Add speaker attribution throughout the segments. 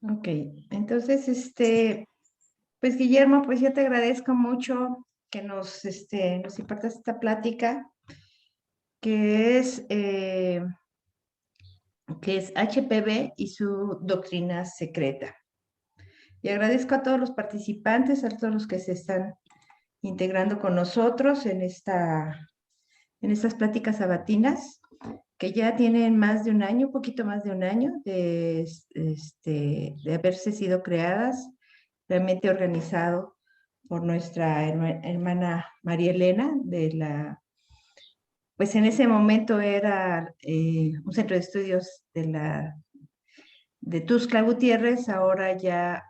Speaker 1: Ok, entonces, pues Guillermo, pues yo te agradezco mucho que nos impartas esta plática que es, eh, que es HPV y su doctrina secreta. Y agradezco a todos los participantes, a todos los que se están integrando con nosotros en estas pláticas sabatinas, que ya tienen más de un año, un poquito más de un año de haberse sido creadas, realmente organizado por nuestra hermana María Elena pues en ese momento era un centro de estudios de Tuxtla Gutiérrez, ahora ya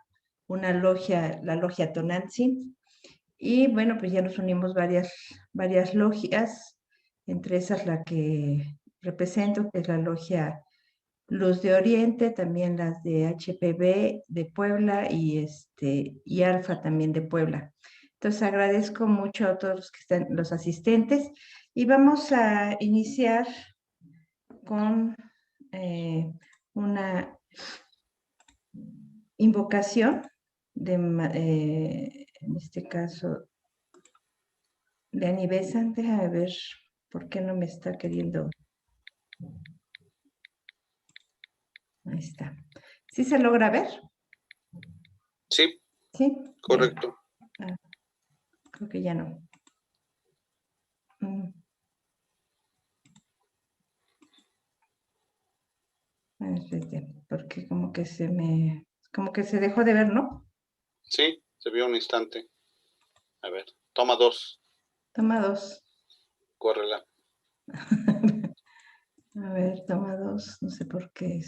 Speaker 1: una logia, la logia Tonantzin. Y bueno, pues ya nos unimos varias logias, entre esas la que represento, que es la logia Luz de Oriente, también las de HPV de Puebla y Alfa también de Puebla. Entonces agradezco mucho a todos los que están, los asistentes, y vamos a iniciar con una invocación en este caso de Anibesan. Déjame ver por qué no me está queriendo. Ahí está. ¿Sí se logra ver?
Speaker 2: Sí,
Speaker 1: Sí.
Speaker 2: correcto.
Speaker 1: Creo que ya no. Porque como que se dejó de ver, ¿no?
Speaker 2: Sí, se vio un instante. A ver, toma 2.
Speaker 1: Toma 2.
Speaker 2: Córrela.
Speaker 1: A ver, toma 2. No sé por qué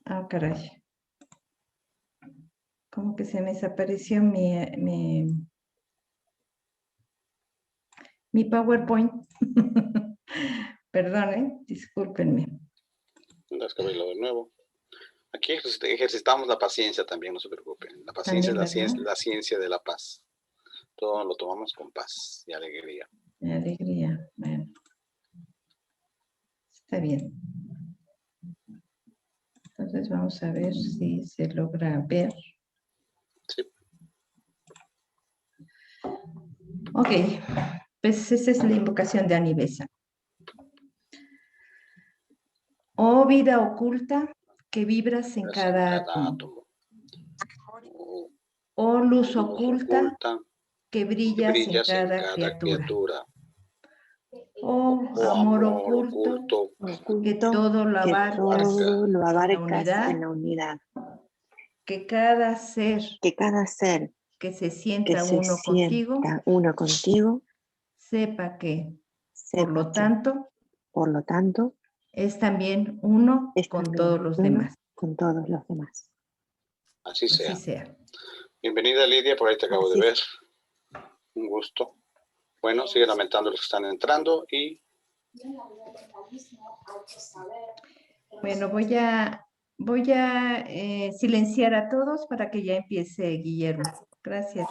Speaker 1: Ah, caray. Como que se me desapareció mi PowerPoint. Perdón, discúlpenme.
Speaker 2: Tendrás que abrirlo de nuevo. Aquí ejercitamos la paciencia también, no se preocupen. La paciencia
Speaker 1: También,
Speaker 2: es la ciencia de la paz. Todo lo tomamos con paz y alegría.
Speaker 1: Alegría, bueno. Está bien. Entonces vamos a ver si se logra ver.
Speaker 2: Sí.
Speaker 1: Ok, pues esa es la invocación de Anibesa. Oh vida oculta que vibras en cada átomo. Oh luz oculta que brillas en cada criatura. Oh amor oculto que todo lo abarcas en la unidad. Que cada ser que se sienta uno contigo sepa que, por lo tanto, es también uno con todos los demás.
Speaker 2: Así sea.
Speaker 1: Así sea.
Speaker 2: Bienvenida, Lidia, por ahí te acabo de ver. Un gusto. Bueno, sigue lamentando los que están entrando y...
Speaker 1: Bueno, voy a silenciar a todos para que ya empiece Guillermo. Gracias.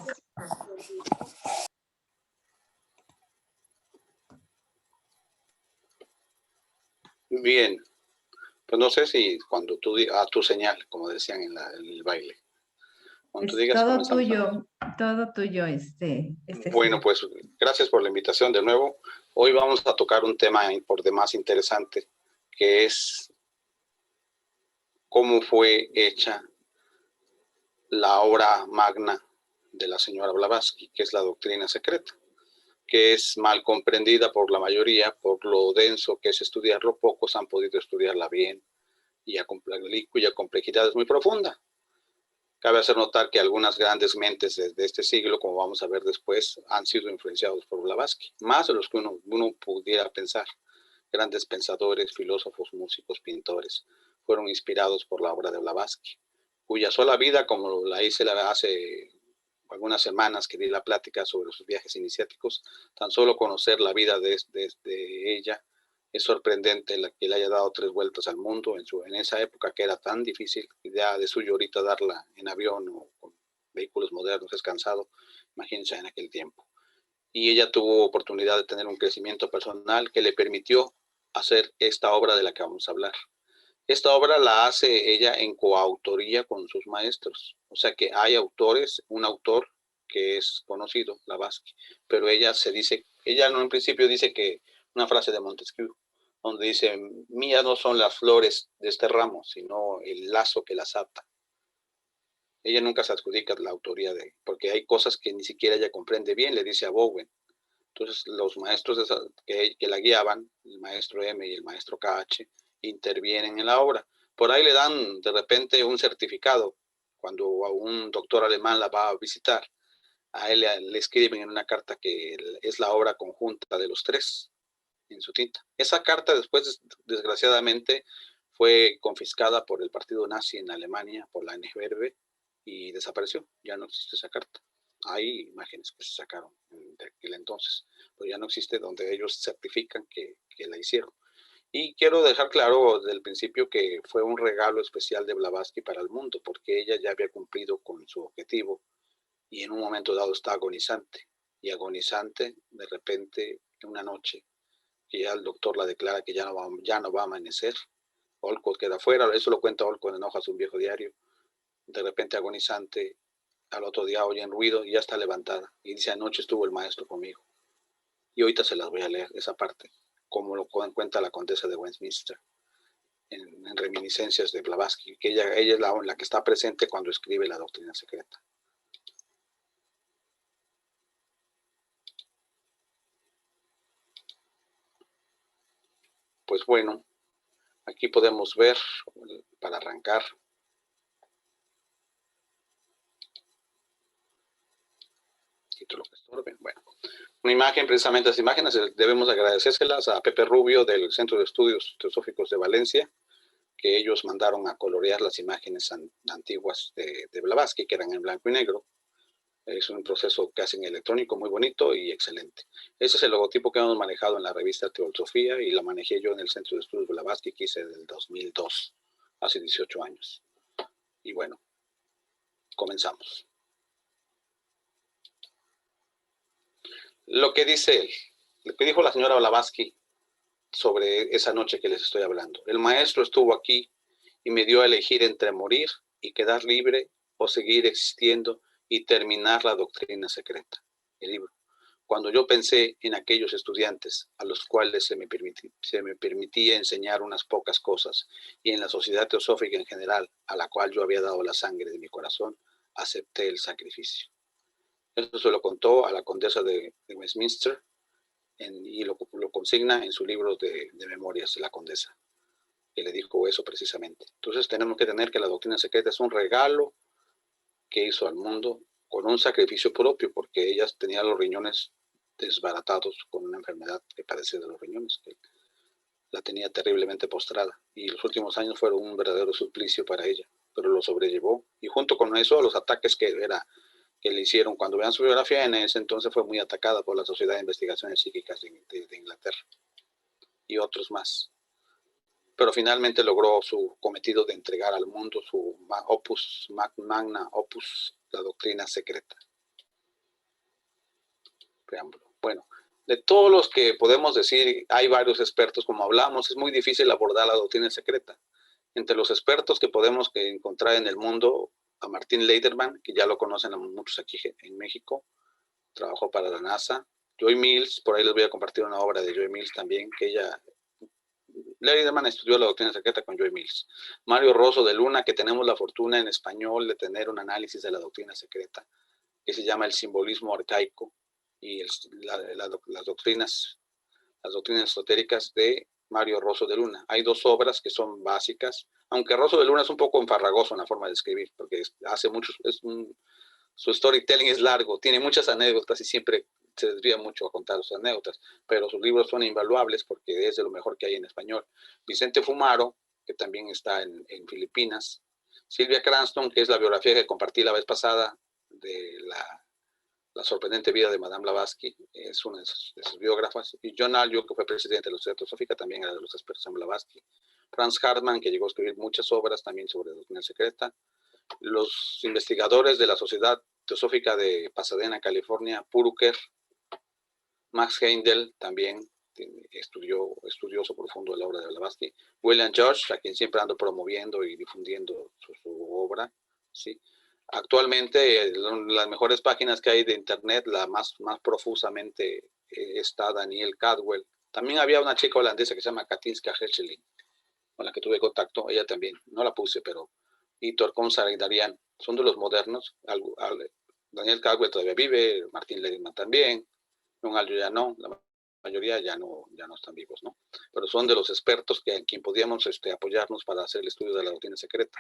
Speaker 2: Bien. Pues no sé si cuando tú digas, a tu señal, como decían en el baile. Cuando tú digas,
Speaker 1: todo tuyo,
Speaker 2: Bueno, pues gracias por la invitación de nuevo. Hoy vamos a tocar un tema por demás interesante, que es cómo fue hecha la obra magna de la señora Blavatsky, que es la doctrina secreta, que es mal comprendida por la mayoría, por lo denso que es estudiarlo. Pocos han podido estudiarla bien y cuya complejidad es muy profunda. Cabe hacer notar que algunas grandes mentes de este siglo, como vamos a ver después, han sido influenciados por Blavatsky, más de los que uno pudiera pensar. Grandes pensadores, filósofos, músicos, pintores, fueron inspirados por la obra de Blavatsky, cuya sola vida, como la hice hace algunas semanas que di la plática sobre sus viajes iniciáticos, tan solo conocer la vida de ella es sorprendente, la que le haya dado 3 vueltas al mundo en esa época que era tan difícil. Ya de suyo ahorita darla en avión o con vehículos modernos es cansado, imagínense en aquel tiempo. Y ella tuvo oportunidad de tener un crecimiento personal que le permitió hacer esta obra de la que vamos a hablar. Esta obra la hace ella en coautoría con sus maestros. O sea que hay autores, un autor que es conocido, Blavatsky, pero ella no en principio dice que una frase de Montesquieu, donde dice, mías no son las flores de este ramo, sino el lazo que las ata. Ella nunca se adjudica la autoría porque hay cosas que ni siquiera ella comprende bien, le dice a Bowen. Entonces los maestros que la guiaban, el maestro M y el maestro KH, intervienen en la obra. Por ahí le dan de repente un certificado cuando a un doctor alemán la va a visitar. A él le escriben en una carta que es la obra conjunta de los tres en su tinta. Esa carta después, desgraciadamente, fue confiscada por el partido nazi en Alemania, por la NVB, y desapareció. Ya no existe esa carta. Hay imágenes que se sacaron de aquel entonces, pero ya no existe, donde ellos certifican que la hicieron. Y quiero dejar claro desde el principio que fue un regalo especial de Blavatsky para el mundo, porque ella ya había cumplido con su objetivo y en un momento dado está agonizante. Y agonizante, de repente, en una noche, que ya el doctor la declara que ya no va a amanecer. Olcott queda fuera, eso lo cuenta Olcott en Hojas de un viejo diario. De repente agonizante, al otro día oyen ruido y ya está levantada. Y dice, anoche estuvo el maestro conmigo. Y ahorita se las voy a leer, esa parte, como lo cuenta la condesa de Westminster, en reminiscencias de Blavatsky, que ella es la que está presente cuando escribe La Doctrina Secreta. Pues bueno, aquí podemos ver, para arrancar, título que estorben, bueno, una imagen, precisamente las imágenes debemos agradecérselas a Pepe Rubio del Centro de Estudios Teosóficos de Valencia, que ellos mandaron a colorear las imágenes antiguas de Blavatsky, que eran en blanco y negro. Es un proceso que hacen electrónico muy bonito y excelente. Ese es el logotipo que hemos manejado en la revista Teosofía y lo manejé yo en el Centro de Estudios Blavatsky, que hice del 2002, hace 18 años. Y bueno, comenzamos. Lo que dice él, lo que dijo la señora Blavatsky sobre esa noche que les estoy hablando. El maestro estuvo aquí y me dio a elegir entre morir y quedar libre o seguir existiendo y terminar la doctrina secreta, el libro. Cuando yo pensé en aquellos estudiantes a los cuales se me permitía enseñar unas pocas cosas y en la sociedad teosófica en general, a la cual yo había dado la sangre de mi corazón, acepté el sacrificio. Eso se lo contó a la condesa de Westminster y lo consigna en su libro de memorias de la condesa, que le dijo eso precisamente. Entonces tenemos que tener que la doctrina secreta es un regalo que hizo al mundo con un sacrificio propio, porque ella tenía los riñones desbaratados con una enfermedad que padecía de los riñones, que la tenía terriblemente postrada, y los últimos años fueron un verdadero suplicio para ella, pero lo sobrellevó, y junto con eso los ataques que le hicieron, cuando vean su biografía, en ese entonces fue muy atacada por la Sociedad de Investigaciones Psíquicas de Inglaterra y otros más. Pero finalmente logró su cometido de entregar al mundo su opus magna, opus, la doctrina secreta. Preámbulo. Bueno, de todos los que podemos decir, hay varios expertos, como hablamos, es muy difícil abordar la doctrina secreta. Entre los expertos que podemos encontrar en el mundo, a Martin Lederman, que ya lo conocen a muchos aquí en México, trabajó para la NASA. Joy Mills, por ahí les voy a compartir una obra de Joy Mills también, que Lederman estudió la doctrina secreta con Joy Mills. Mario Rosso de Luna, que tenemos la fortuna en español de tener un análisis de la doctrina secreta, que se llama El simbolismo arcaico y las doctrinas esotéricas de Mario Rosso de Luna. Hay dos obras que son básicas, aunque Rosso de Luna es un poco enfarragoso en la forma de escribir, porque hace muchos, su storytelling es largo, tiene muchas anécdotas y siempre se desvía mucho a contar sus anécdotas, pero sus libros son invaluables porque es de lo mejor que hay en español. Vicente Fumaro, que también está en Filipinas. Silvia Cranston, que es la biografía que compartí la vez pasada de la sorprendente vida de Madame Blavatsky, es una de sus biógrafas. Y John Alliot, que fue presidente de la Sociedad Teosófica, también era de los expertos en Blavatsky. Franz Hartmann, que llegó a escribir muchas obras también sobre la doctrina secreta. Los investigadores de la Sociedad Teosófica de Pasadena, California, Puruker, Max Heindel también, estudioso profundo de la obra de Blavatsky. William George, a quien siempre ando promoviendo y difundiendo su obra, ¿sí? Actualmente, las mejores páginas que hay de internet, la más profusamente está Daniel Cadwell. También había una chica holandesa que se llama Katinska Hechelin, con la que tuve contacto, ella también, no la puse, pero... Y Torcon Saraydarian, son de los modernos. Daniel Cadwell todavía vive, Martín Lederman también, Don Aldo ya no, la mayoría ya no están vivos, ¿no? Pero son de los expertos en quien podíamos apoyarnos para hacer el estudio de la doctrina secreta.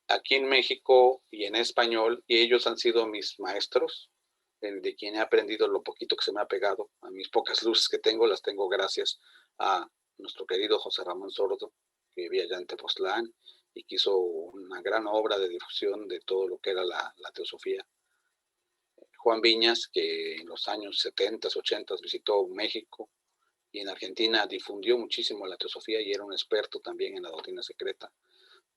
Speaker 2: Aquí en México y en español, y ellos han sido mis maestros, de quien he aprendido lo poquito que se me ha pegado. A mis pocas luces que tengo, las tengo gracias a nuestro querido José Ramón Sordo, que vivía allá en Tepoztlán y que hizo una gran obra de difusión de todo lo que era la teosofía. Juan Viñas, que en los años 70, 80 visitó México y en Argentina difundió muchísimo la teosofía y era un experto también en la doctrina secreta.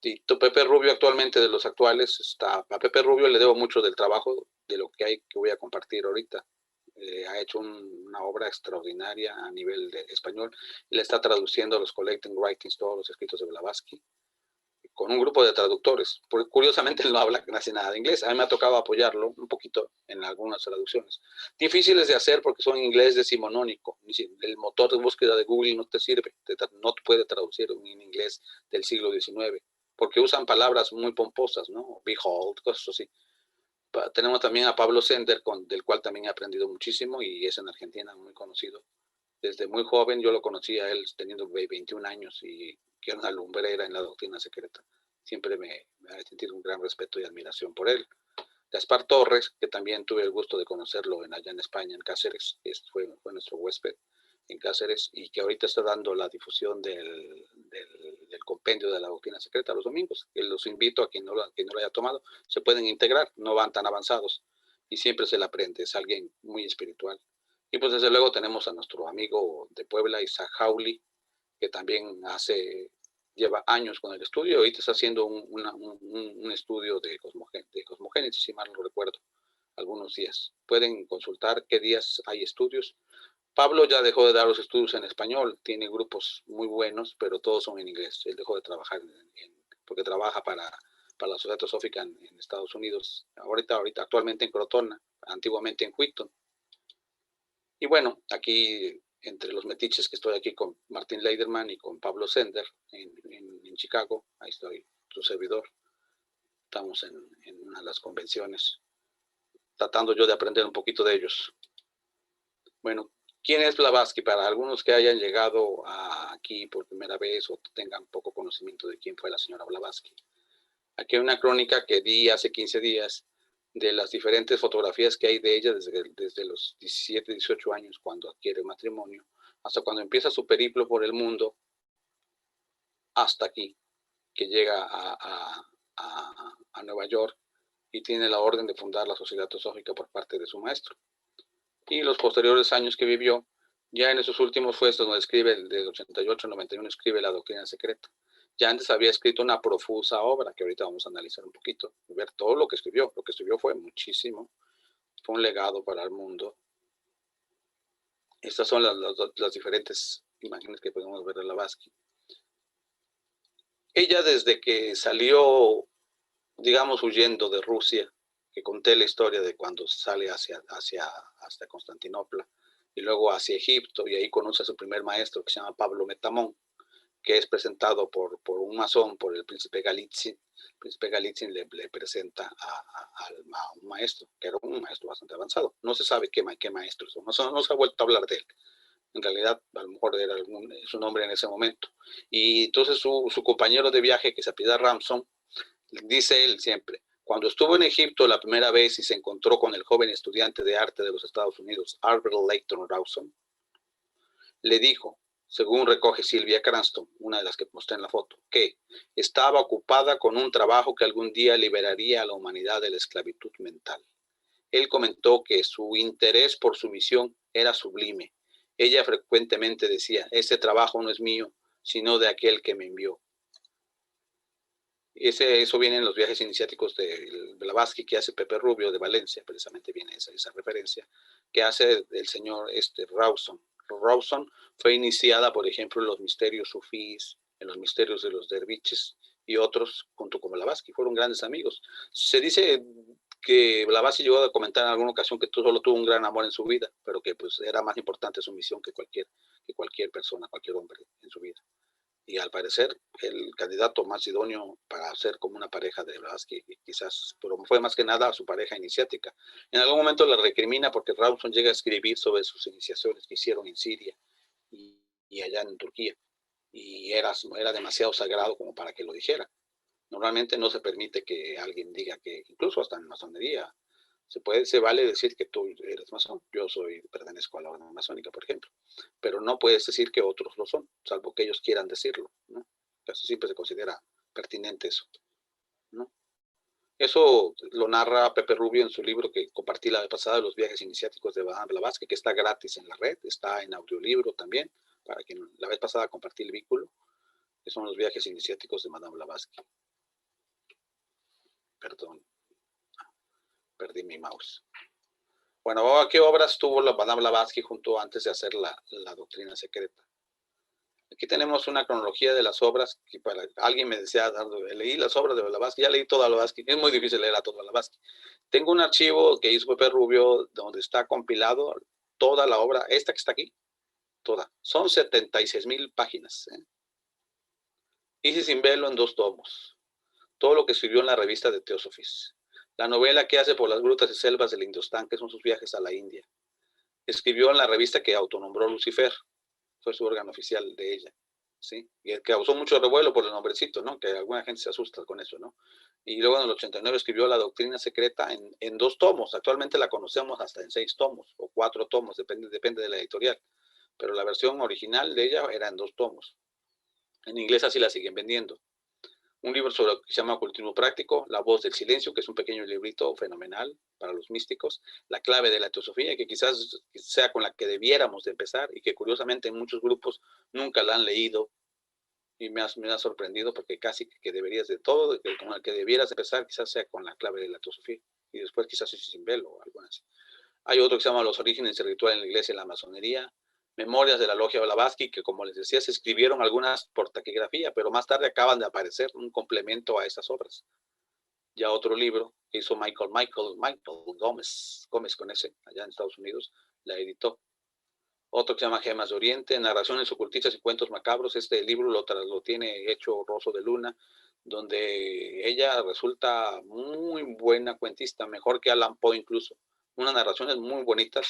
Speaker 2: Y Pepe Rubio, actualmente de los actuales, a Pepe Rubio le debo mucho del trabajo de lo que voy a compartir ahorita. Ha hecho una obra extraordinaria a nivel de español. Le está traduciendo los collecting writings, todos los escritos de Blavatsky, con un grupo de traductores. Porque curiosamente él no habla casi nada de inglés. A mí me ha tocado apoyarlo un poquito en algunas traducciones. Difíciles de hacer porque son en inglés decimonónico. El motor de búsqueda de Google no te sirve, no te puede traducir en inglés del siglo XIX, porque usan palabras muy pomposas, ¿no? Behold, cosas así. Tenemos también a Pablo Sender, del cual también he aprendido muchísimo y es en Argentina muy conocido. Desde muy joven yo lo conocí a él teniendo 21 años y que era una lumbrera en la doctrina secreta. Siempre me ha sentido un gran respeto y admiración por él. Gaspar Torres, que también tuve el gusto de conocerlo allá en España, en Cáceres, fue nuestro huésped en Cáceres y que ahorita está dando la difusión del compendio de la doctrina secreta los domingos. Que los invito a quien no lo haya tomado, se pueden integrar, no van tan avanzados y siempre se le aprende, es alguien muy espiritual. Y pues desde luego tenemos a nuestro amigo de Puebla, Isaac Hawley, que también lleva años con el estudio. Ahorita está haciendo un estudio de cosmogénesis, si mal no recuerdo, algunos días. Pueden consultar qué días hay estudios. Pablo ya dejó de dar los estudios en español, tiene grupos muy buenos, pero todos son en inglés. Él dejó de trabajar porque trabaja para la Sociedad Teosófica en Estados Unidos, ahorita actualmente en Crotona, antiguamente en Wheaton. Y bueno, aquí entre los metiches que estoy aquí con Martín Lederman y con Pablo Sender en Chicago, ahí estoy, su servidor. Estamos en una de las convenciones, tratando yo de aprender un poquito de ellos. Bueno, ¿quién es Blavatsky? Para algunos que hayan llegado aquí por primera vez o tengan poco conocimiento de quién fue la señora Blavatsky. Aquí hay una crónica que di hace 15 días de las diferentes fotografías que hay de ella desde los 17, 18 años cuando adquiere matrimonio, hasta cuando empieza su periplo por el mundo, hasta aquí, que llega a Nueva York y tiene la orden de fundar la Sociedad Teosófica por parte de su maestro. Y los posteriores años que vivió, ya en esos últimos fue donde escribe, del 88 al 91, escribe La Doctrina Secreta. Ya antes había escrito una profusa obra, que ahorita vamos a analizar un poquito, y ver todo lo que escribió. Lo que escribió fue muchísimo, fue un legado para el mundo. Estas son las diferentes imágenes que podemos ver de Blavatsky. Ella desde que salió, digamos, huyendo de Rusia, que conté la historia de cuando sale hasta Constantinopla, y luego hacia Egipto, y ahí conoce a su primer maestro, que se llama Pablo Metamón, que es presentado por un masón, por el príncipe Galitzin. El príncipe Galitzin le presenta a un maestro, que era un maestro bastante avanzado. No se sabe qué maestro es, no se ha vuelto a hablar de él. En realidad, a lo mejor era su nombre en ese momento. Y entonces su compañero de viaje, que se apellida Ramson, dice él siempre, cuando estuvo en Egipto la primera vez y se encontró con el joven estudiante de arte de los Estados Unidos, Albert Layton Rawson, le dijo, según recoge Sylvia Cranston, una de las que mostré en la foto, que estaba ocupada con un trabajo que algún día liberaría a la humanidad de la esclavitud mental. Él comentó que su interés por su misión era sublime. Ella frecuentemente decía, este trabajo no es mío, sino de aquel que me envió. Eso viene en los viajes iniciáticos de Blavatsky que hace Pepe Rubio de Valencia, precisamente viene esa referencia, que hace el señor Rawson, Rawson fue iniciada, por ejemplo, en los misterios sufíes, en los misterios de los derviches y otros, junto con Blavatsky, fueron grandes amigos. Se dice que Blavatsky llegó a comentar en alguna ocasión que solo tuvo un gran amor en su vida, pero que pues era más importante su misión que cualquier persona, cualquier hombre en su vida. Y al parecer el candidato más idóneo para ser como una pareja de Blavatsky, quizás, pero fue más que nada su pareja iniciática. En algún momento la recrimina porque Rawson llega a escribir sobre sus iniciaciones que hicieron en Siria y allá en Turquía, y era demasiado sagrado como para que lo dijera. Normalmente no se permite que alguien diga que, incluso hasta en masonería, se vale decir que tú eres masón, yo pertenezco a la orden masónica, por ejemplo, pero no puedes decir que otros lo son, salvo que ellos quieran decirlo, ¿no? Casi siempre se considera pertinente eso, ¿no? Eso lo narra Pepe Rubio en su libro que compartí la vez pasada, Los viajes iniciáticos de Madame Blavatsky, que está gratis en la red, está en audiolibro también, para quien la vez pasada compartí el vínculo, que son los viajes iniciáticos de Madame Blavatsky. Perdón, perdí mi mouse. Bueno, ¿qué obras tuvo la Madame Blavatsky junto antes de hacer la doctrina secreta? Aquí tenemos una cronología de las obras, que para alguien me decía, leí las obras de Blavatsky, ya leí toda Blavatsky, es muy difícil leer a toda Blavatsky. Tengo un archivo que hizo Pepe Rubio, donde está compilado toda la obra, esta que está aquí, toda. Son 76,000 páginas. Isis sin velo en 2 tomos. Todo lo que escribió en la revista de Theosophies. La novela que hace por las grutas y selvas del Indostán, que son sus viajes a la India. Escribió en la revista que autonombró Lucifer, fue su órgano oficial de ella, ¿sí? Y el que causó mucho revuelo por el nombrecito, ¿no? Que alguna gente se asusta con eso, ¿no? Y luego en el 89 escribió La doctrina secreta en 2 tomos, actualmente la conocemos hasta en 6 tomos, o 4 tomos, depende de la editorial, pero la versión original de ella era en 2 tomos. En inglés así la siguen vendiendo. Un libro sobre lo que se llama ocultismo práctico, La voz del silencio, que es un pequeño librito fenomenal para los místicos, La clave de la teosofía, que quizás sea con la que debiéramos de empezar y que curiosamente en muchos grupos nunca la han leído y me ha sorprendido porque casi que deberías de todo, con el que debieras empezar quizás sea con La clave de la teosofía y después quizás sin velo o algo así. Hay otro que se llama Los orígenes del ritual en la iglesia y la masonería, Memorias de la Logia Blavatsky, que como les decía, se escribieron algunas por taquigrafía, pero más tarde acaban de aparecer un complemento a esas obras. Ya otro libro que hizo Michael Gómez con ese, allá en Estados Unidos, la editó. Otro que se llama Gemas de Oriente, Narraciones ocultistas y cuentos macabros. Este libro lo tiene hecho Rosso de Luna, donde ella resulta muy buena cuentista, mejor que Allan Poe incluso. Unas narraciones muy bonitas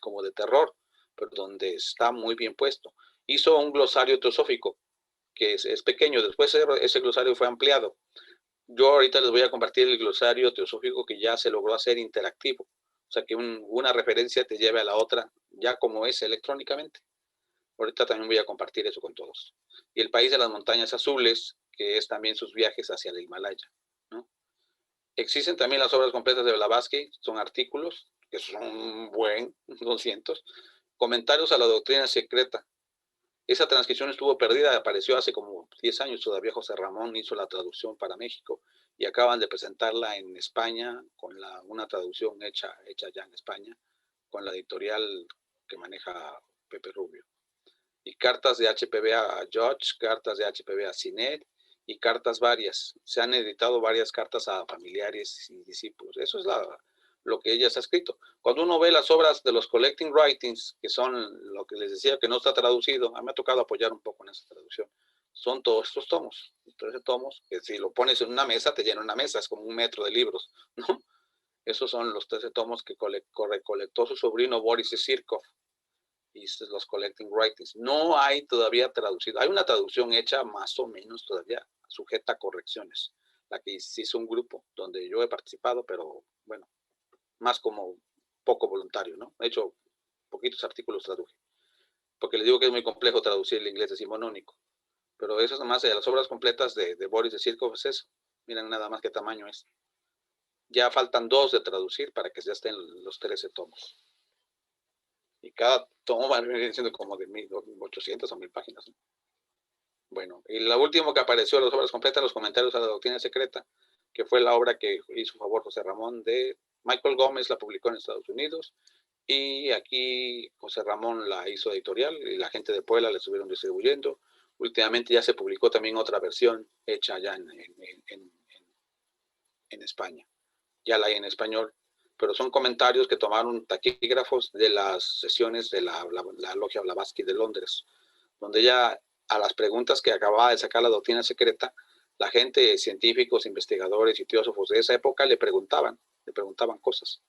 Speaker 2: como de terror, pero donde está muy bien puesto. Hizo un glosario teosófico, que es pequeño, después ese glosario fue ampliado. Yo ahorita les voy a compartir el glosario teosófico que ya se logró hacer interactivo, o sea que una referencia te lleve a la otra, ya como es electrónicamente. Ahorita también voy a compartir eso con todos. Y El país de las montañas azules, que es también sus viajes hacia el Himalaya, ¿no? Existen también las obras completas de Blavatsky, son artículos, que son 200, comentarios a la doctrina secreta. Esa transcripción estuvo perdida, apareció hace como 10 años, todavía José Ramón hizo la traducción para México y acaban de presentarla en España con una traducción hecha ya en España, con la editorial que maneja Pepe Rubio. Y cartas de HPV a George, cartas de HPV a Sinet y cartas varias. Se han editado varias cartas a familiares y discípulos. Eso es lo que ella ha escrito. Cuando uno ve las obras de los collecting writings, que son lo que les decía que no está traducido, a mí me ha tocado apoyar un poco en esa traducción, son todos estos tomos, 13 tomos, que si lo pones en una mesa, te llena una mesa, es como 1 metro de libros, ¿no? Esos son los 13 tomos que recolectó su sobrino Boris Zirkov, y los collecting writings. No hay todavía traducido. Hay una traducción hecha más o menos todavía, sujeta a correcciones, la que hizo un grupo donde yo he participado, pero bueno, más como poco voluntario, ¿no? He hecho poquitos artículos traduje, porque les digo que es muy complejo traducir el inglés decimonónico, pero eso es nomás de las obras completas de Boris Zirkov, es eso. Miren nada más qué tamaño es. Ya faltan 2 de traducir para que ya estén los 13 tomos. Y cada tomo va a venir siendo como de 1,800 o 1,000 páginas, ¿no? Bueno, y la última que apareció, las obras completas, los comentarios a la doctrina secreta, que fue la obra que hizo favor José Ramón de Michael Gómez, la publicó en Estados Unidos, Y aquí José Ramón la hizo editorial y la gente de Puebla la estuvieron distribuyendo. Últimamente ya se publicó también otra versión hecha allá en España. Ya la hay en español, pero son comentarios que tomaron taquígrafos de las sesiones de la Logia Blavatsky de Londres, donde ya a las preguntas que acababa de sacar la doctrina secreta, la gente, científicos, investigadores y teósofos de esa época le preguntaban cosas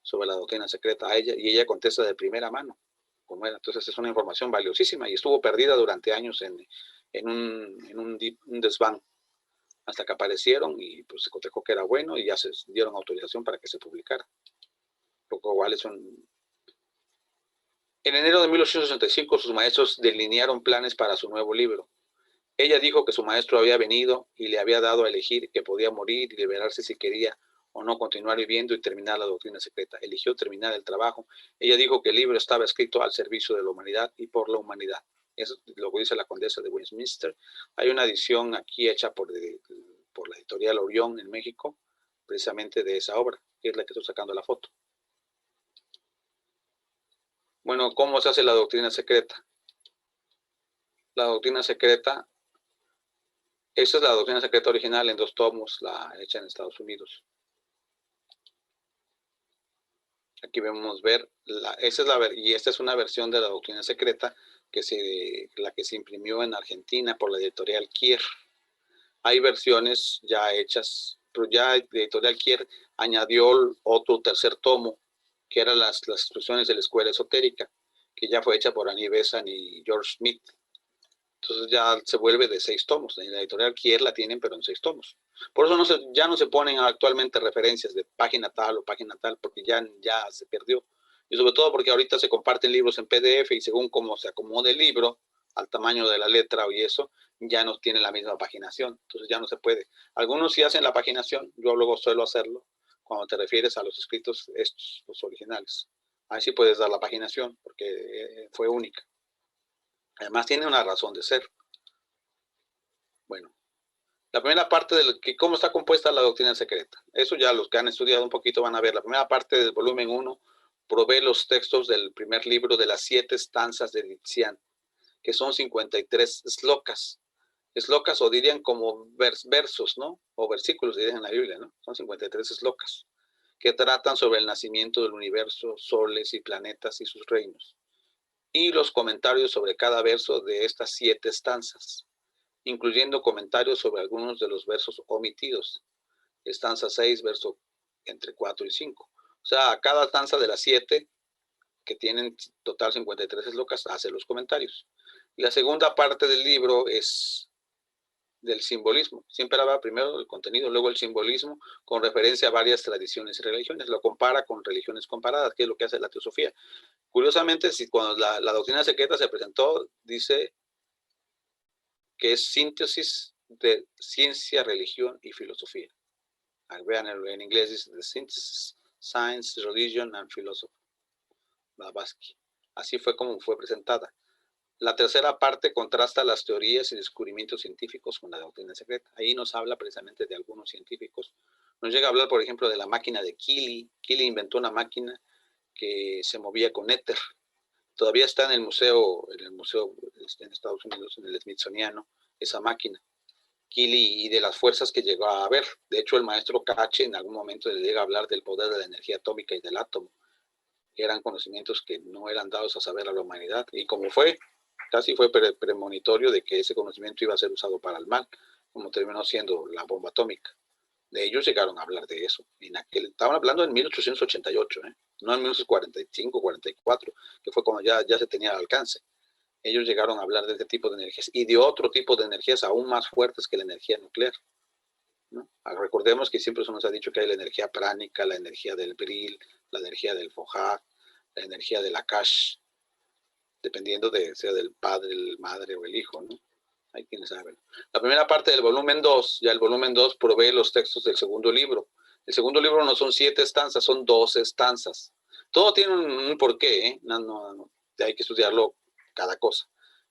Speaker 2: sobre la doctrina secreta a ella, y ella contesta de primera mano cómo era. Entonces es una información valiosísima y estuvo perdida durante años en un desván, hasta que aparecieron y pues se cotejó que era bueno y ya se dieron autorización para que se publicara. Lo cual es un... En enero de 1865 sus maestros delinearon planes para su nuevo libro. Ella dijo que su maestro había venido y le había dado a elegir que podía morir y liberarse si quería o no continuar viviendo y terminar la doctrina secreta. Eligió terminar el trabajo. Ella dijo que el libro estaba escrito al servicio de la humanidad y por la humanidad. Eso lo dice la condesa de Westminster. Hay una edición aquí hecha por la editorial Orión en México, precisamente de esa obra, que es la que estoy sacando la foto. Bueno, ¿cómo se hace la doctrina secreta? La doctrina secreta, esa es la doctrina secreta original en 2 tomos, la hecha en Estados Unidos. Aquí vemos ver, esta es una versión de la doctrina secreta la que se imprimió en Argentina por la editorial Kier. Hay versiones ya hechas, pero ya la editorial Kier añadió otro tercer tomo, que eran las instrucciones de la escuela esotérica, que ya fue hecha por Annie Besant y George Smith. Entonces ya se vuelve de 6 tomos. En la editorial Kier la tienen, pero en 6 tomos. Por eso ya no se ponen actualmente referencias de página tal o página tal, porque ya se perdió. Y sobre todo porque ahorita se comparten libros en PDF y según cómo se acomode el libro, al tamaño de la letra y eso, ya no tiene la misma paginación. Entonces ya no se puede. Algunos sí hacen la paginación, yo luego suelo hacerlo, cuando te refieres a los escritos estos, los originales. Ahí sí puedes dar la paginación, porque fue única. Además tiene una razón de ser. Bueno, la primera parte de cómo está compuesta la doctrina secreta. Eso ya los que han estudiado un poquito van a ver. La primera parte del volumen 1 provee los textos del primer libro de las 7 stanzas de Ditzian, que son 53 slokas. Slokas, o dirían como versos, ¿no? O versículos, dirían en la Biblia, ¿no? Son 53 slokas, que tratan sobre el nacimiento del universo, soles y planetas y sus reinos. Y los comentarios sobre cada verso de estas 7 stanzas, incluyendo comentarios sobre algunos de los versos omitidos. Estanza 6, verso entre 4 y 5. O sea, cada stanza de las 7, que tienen total 53 slokas, hace los comentarios. Y la segunda parte del libro es del simbolismo. Siempre habla primero el contenido, luego el simbolismo, con referencia a varias tradiciones y religiones. Lo compara con religiones comparadas, que es lo que hace la teosofía. Curiosamente, cuando la doctrina secreta se presentó, dice que es síntesis de ciencia, religión y filosofía. Vean, en inglés dice The Synthesis, Science, Religion and Philosophy. Blavatsky. Así fue como fue presentada. La tercera parte contrasta las teorías y descubrimientos científicos con la doctrina secreta. Ahí nos habla precisamente de algunos científicos. Nos llega a hablar, por ejemplo, de la máquina de Keely. Keely inventó una máquina que se movía con éter. Todavía está en el museo en Estados Unidos, en el Smithsoniano, esa máquina. Keely, y de las fuerzas que llegó a ver. De hecho, el maestro Cache en algún momento le llega a hablar del poder de la energía atómica y del átomo. Eran conocimientos que no eran dados a saber a la humanidad. Y como casi fue premonitorio de que ese conocimiento iba a ser usado para el mal, como terminó siendo la bomba atómica. De ellos llegaron a hablar de eso. Estaban hablando en 1888, no en 1945, 44, que fue cuando ya se tenía al alcance. Ellos llegaron a hablar de este tipo de energías y de otro tipo de energías aún más fuertes que la energía nuclear, ¿no? Recordemos que siempre se nos ha dicho que hay la energía pránica, la energía del Bril, la energía del Fojá, la energía del Akash, dependiendo sea del padre, el madre o el hijo, ¿no? Hay quienes saben. La primera parte del volumen 2, ya el volumen 2 provee los textos del segundo libro. El segundo libro no son 7 estanzas, son 12 estanzas. Todo tiene un porqué, ¿eh? No, hay que estudiarlo cada cosa.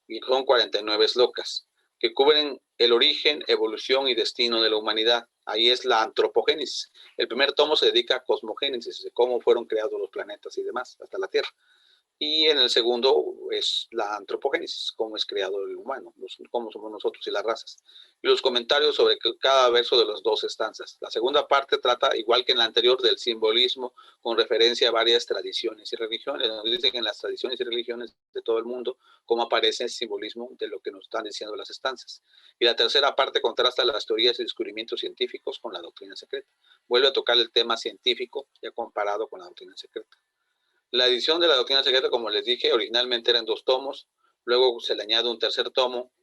Speaker 2: Y son 49 slokas, que cubren el origen, evolución y destino de la humanidad, Ahí es la antropogénesis. El primer tomo se dedica a cosmogénesis, de cómo fueron creados los planetas y demás, hasta la Tierra. Y en el segundo es la antropogénesis, cómo es creado el humano, cómo somos nosotros y las razas. Y los comentarios sobre cada verso de las dos estancias. La segunda parte trata, igual que en la anterior, del simbolismo con referencia a varias tradiciones y religiones. Nos dicen que en las tradiciones y religiones de todo el mundo cómo aparece el simbolismo de lo que nos están diciendo las estancias. Y la tercera parte contrasta las teorías y descubrimientos científicos con la doctrina secreta. Vuelve a tocar el tema científico ya comparado con la doctrina secreta. La edición de la doctrina secreta, como les dije, originalmente eran 2 tomos, luego se le añade un tercer tomo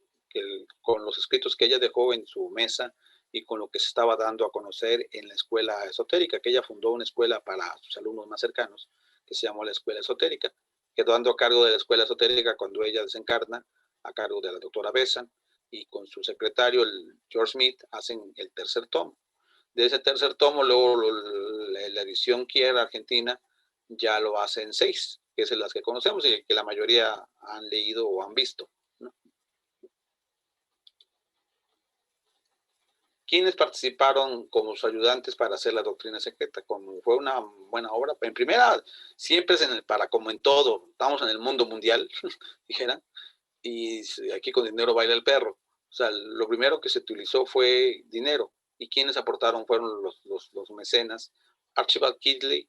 Speaker 2: con los escritos que ella dejó en su mesa y con lo que se estaba dando a conocer en la escuela esotérica, que ella fundó una escuela para sus alumnos más cercanos, que se llamó la escuela esotérica, quedando a cargo de la escuela esotérica cuando ella desencarna, a cargo de la doctora Bessan, y con su secretario, el George Smith, hacen el tercer tomo. De ese tercer tomo, luego la edición Kier Argentina ya lo hace en 6, que es en las que conocemos y que la mayoría han leído o han visto, ¿no? ¿Quiénes participaron como sus ayudantes para hacer la doctrina secreta? Como fue una buena obra. En primera, siempre es para como en todo, estamos en el mundo mundial, dijeran, y aquí con dinero baila el perro. O sea, lo primero que se utilizó fue dinero. ¿Y quienes aportaron? Fueron los mecenas, Archibald Kidley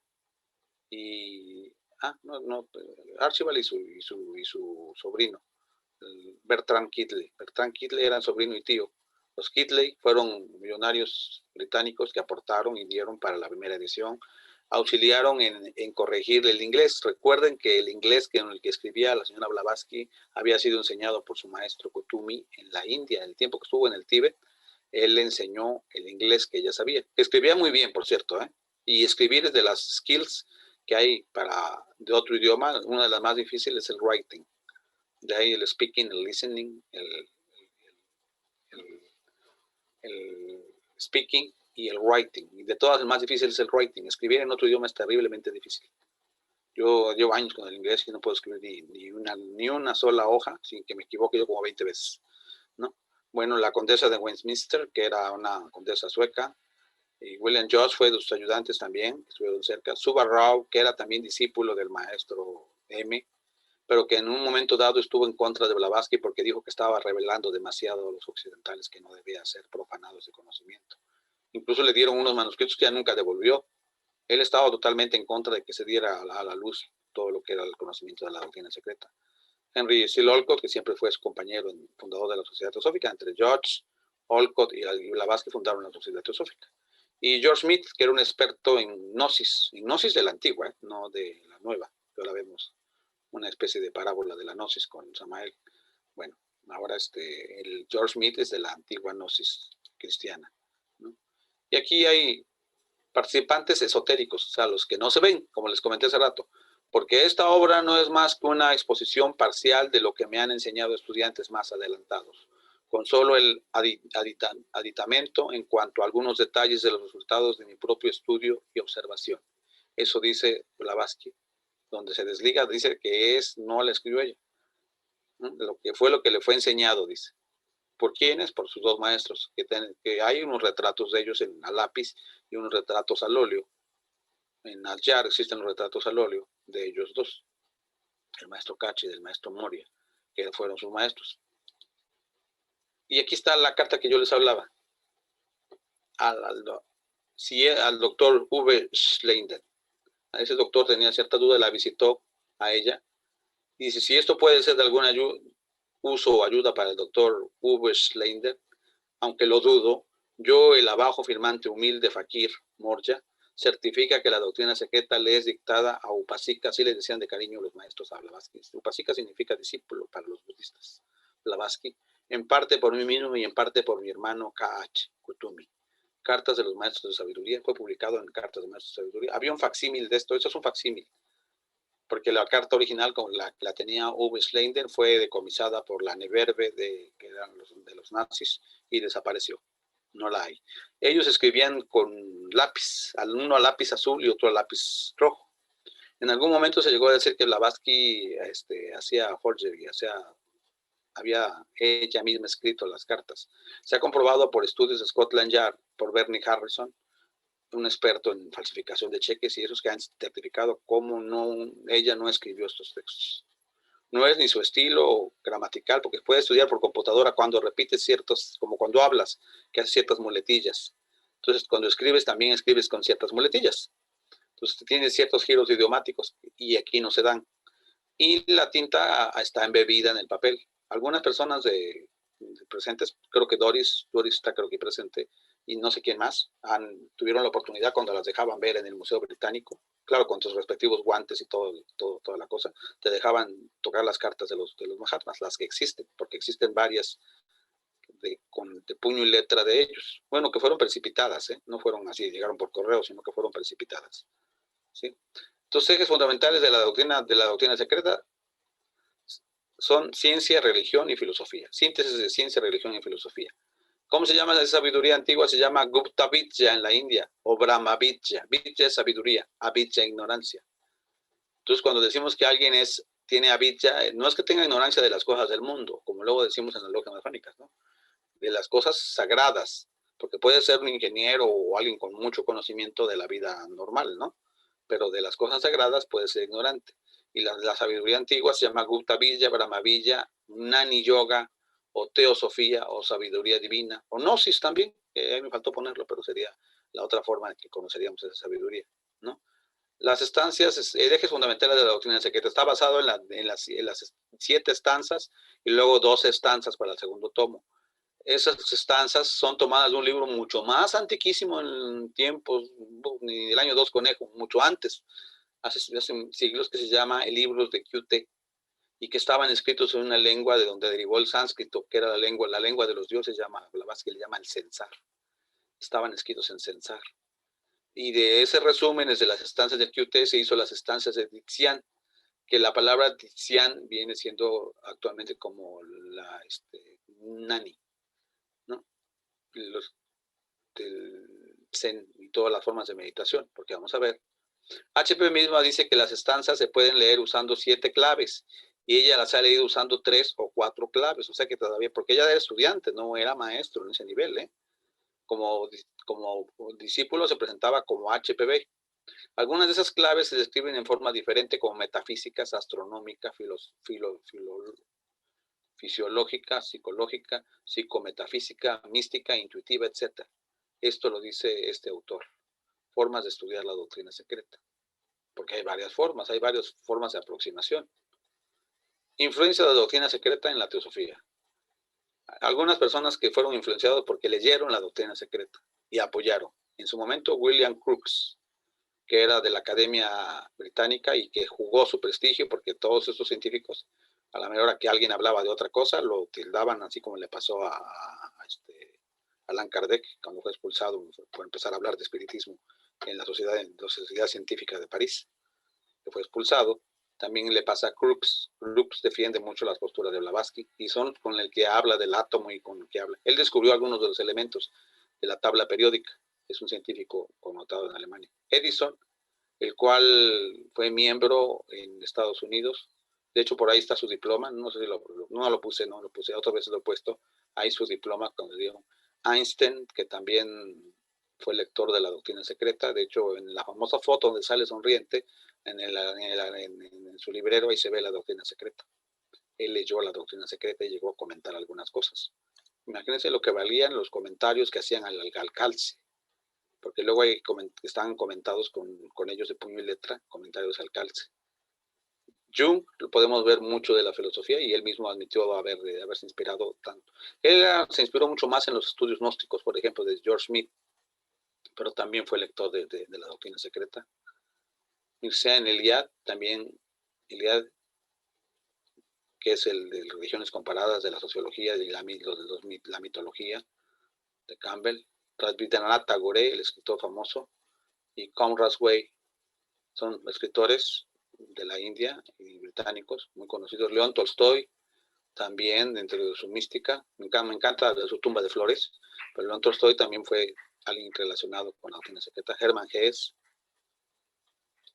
Speaker 2: y Archibald y su sobrino, Bertrand Kidley. Bertrand Kidley eran sobrino y tío. Los Kidley fueron millonarios británicos que aportaron y dieron para la primera edición. Auxiliaron en corregir el inglés. Recuerden que el inglés en el que escribía la señora Blavatsky había sido enseñado por su maestro Kutumi en la India. En el tiempo que estuvo en el Tíbet, él le enseñó el inglés que ella sabía. Escribía muy bien, por cierto, ¿eh? Y escribir es de las skills que hay de otro idioma. Una de las más difíciles es el writing. De ahí el speaking, el listening, el speaking y el writing. Y de todas las más difíciles es el writing. Escribir en otro idioma es terriblemente difícil. Yo llevo años con el inglés y no puedo escribir ni una sola hoja sin que me equivoque yo como 20 veces, ¿no? Bueno, la condesa de Westminster, que era una condesa sueca, y William Joss fue de sus ayudantes también, que estuvieron cerca. Subba Rao, que era también discípulo del maestro M, pero que en un momento dado estuvo en contra de Blavatsky porque dijo que estaba revelando demasiado a los occidentales, que no debía ser profanados de conocimiento. Incluso le dieron unos manuscritos que ya nunca devolvió. Él estaba totalmente en contra de que se diera a la luz todo lo que era el conocimiento de la doctrina secreta. Henry C. Olcott, que siempre fue su compañero fundador de la Sociedad Teosófica, entre George Olcott y Blavatsky fundaron la Sociedad Teosófica. Y George Smith, que era un experto en gnosis de la antigua, no de la nueva, que ahora vemos una especie de parábola de la gnosis con Samael. Bueno, ahora el George Smith es de la antigua gnosis cristiana, ¿no? Y aquí hay participantes esotéricos, o sea, los que no se ven, como les comenté hace rato, porque esta obra no es más que una exposición parcial de lo que me han enseñado estudiantes más adelantados, con solo el aditamento en cuanto a algunos detalles de los resultados de mi propio estudio y observación. Eso dice Blavatsky, donde se desliga, dice que no la escribió ella, ¿no? Lo que le fue enseñado, dice. ¿Por quiénes? Por sus 2 maestros, que hay unos retratos de ellos a lápiz y unos retratos al óleo. En Adyar existen los retratos al óleo de ellos 2, el maestro Kachi y del maestro Moria, que fueron sus maestros. Y aquí está la carta que yo les hablaba al doctor Uwe Schleiden. Ese doctor tenía cierta duda, la visitó a ella y dice, si esto puede ser de algún uso o ayuda para el doctor Uwe Schleiden, aunque lo dudo, yo, el abajo firmante humilde Fakir Morya, certifica que la doctrina secreta le es dictada a Upasika, así le decían de cariño los maestros a Blavatsky. Upasika significa discípulo para los budistas. Blavatsky, en parte por mí mismo y en parte por mi hermano K.H. Kutumi. Cartas de los Maestros de Sabiduría, fue publicado en Cartas de Maestros de Sabiduría. Había un facsímil de esto, eso es un facsímil, porque la carta original, como la tenía Uwe Schleiden, fue decomisada por la Neverve, que eran de los nazis, y desapareció. No la hay. Ellos escribían con lápiz, uno a lápiz azul y otro a lápiz rojo. En algún momento se llegó a decir que Blavatsky hacía forgery, había ella misma escrito las cartas. Se ha comprobado por estudios de Scotland Yard por Bernie Harrison, un experto en falsificación de cheques, y esos que han certificado cómo ella no escribió estos textos. No es ni su estilo gramatical, porque puede estudiar por computadora cuando repite ciertos, como cuando hablas, que hace ciertas muletillas. Entonces, cuando escribes, también escribes con ciertas muletillas. Entonces, tiene ciertos giros idiomáticos y aquí no se dan. Y la tinta está embebida en el papel. Algunas personas presentes, creo que Doris está creo que presente, y no sé quién más, tuvieron la oportunidad cuando las dejaban ver en el Museo Británico, claro, con sus respectivos guantes y toda la cosa, te dejaban tocar las cartas de los Mahatmas, las que existen, porque existen varias de puño y letra de ellos. Bueno, que fueron precipitadas, no fueron así, llegaron por correo, sino que fueron precipitadas. ¿Sí? Entonces, ejes fundamentales de la doctrina secreta son ciencia, religión y filosofía. Síntesis de ciencia, religión y filosofía. ¿Cómo se llama esa sabiduría antigua? Se llama Gupta Vidya en la India, o Brahma Vidya. Vidya es sabiduría, avidya ignorancia. Entonces, cuando decimos que alguien tiene avidya, no es que tenga ignorancia de las cosas del mundo, como luego decimos en las logias masónicas, ¿no? De las cosas sagradas, porque puede ser un ingeniero o alguien con mucho conocimiento de la vida normal, ¿no? Pero de las cosas sagradas puede ser ignorante. Y la sabiduría antigua se llama Gupta Vidya, Brahma Vidya, Nani Yoga, o Teosofía, o sabiduría divina, o Gnosis también, que me faltó ponerlo, pero sería la otra forma en que conoceríamos esa sabiduría, ¿no? Las estancias, ejes fundamentales de la doctrina secreta, está basado en las 7 estancias y luego 12 estancias para el segundo tomo. Esas estancias son tomadas de un libro mucho más antiquísimo en tiempos, ni del año 2 Conejo, mucho antes, hace siglos, que se llama el libro de Kyute, y que estaban escritos en una lengua de donde derivó el sánscrito, que era la lengua de los dioses, Blavatsky le llama el Censar. Estaban escritos en Censar. Y de ese resumen, de las estancias del Kyute, se hizo las estancias de Dixian, que la palabra Dixian viene siendo actualmente como la Nani, ¿no? Del Zen y todas las formas de meditación, porque vamos a ver, HP misma dice que las estancias se pueden leer usando 7 claves, y ella las ha leído usando 3 o 4 claves, o sea que todavía, porque ella era estudiante, no era maestro en ese nivel, como discípulo se presentaba como HPB. Algunas de esas claves se describen en forma diferente como metafísicas, astronómica, fisiológica, psicológica, psicometafísica, mística, intuitiva, etc. Esto lo dice este autor. Formas de estudiar la doctrina secreta. Porque hay varias formas de aproximación. Influencia de la doctrina secreta en la teosofía. Algunas personas que fueron influenciados porque leyeron la doctrina secreta y apoyaron. En su momento, William Crookes, que era de la Academia Británica y que jugó su prestigio porque todos estos científicos, a la mejor que alguien hablaba de otra cosa, lo tildaban, así como le pasó a Allan Kardec cuando fue expulsado por empezar a hablar de espiritismo en la Sociedad Científica de París, que fue expulsado. También le pasa a Crookes. Crookes defiende mucho las posturas de Blavatsky y son con el que habla del átomo y con el que habla. Él descubrió algunos de los elementos de la tabla periódica. Es un científico connotado en Alemania. Edison, el cual fue miembro en Estados Unidos. De hecho, por ahí está su diploma. No sé si no lo puse, otras veces lo he puesto. Ahí su diploma, cuando digo. Einstein, que también fue lector de la doctrina secreta. De hecho, en la famosa foto donde sale sonriente, en su librero, ahí se ve la doctrina secreta. Él leyó la doctrina secreta y llegó a comentar algunas cosas. Imagínense lo que valían los comentarios que hacían al calce, porque luego estaban comentados con ellos de puño y letra, comentarios al calce. Jung, podemos ver mucho de la filosofía y él mismo admitió haberse inspirado tanto. Él se inspiró mucho más en los estudios gnósticos, por ejemplo, de George Smith, pero también fue lector de la doctrina secreta. Mircea Eliade, también Eliade, que es el de religiones comparadas de la sociología y la mitología de Campbell. Rabindranath Tagore, el escritor famoso, y Conrad Way, son escritores de la India y británicos muy conocidos. León Tolstoy, también dentro de su mística, me encanta de su tumba de flores, pero León Tolstoy también fue alguien relacionado con la doctrina secreta. Hermann Hesse,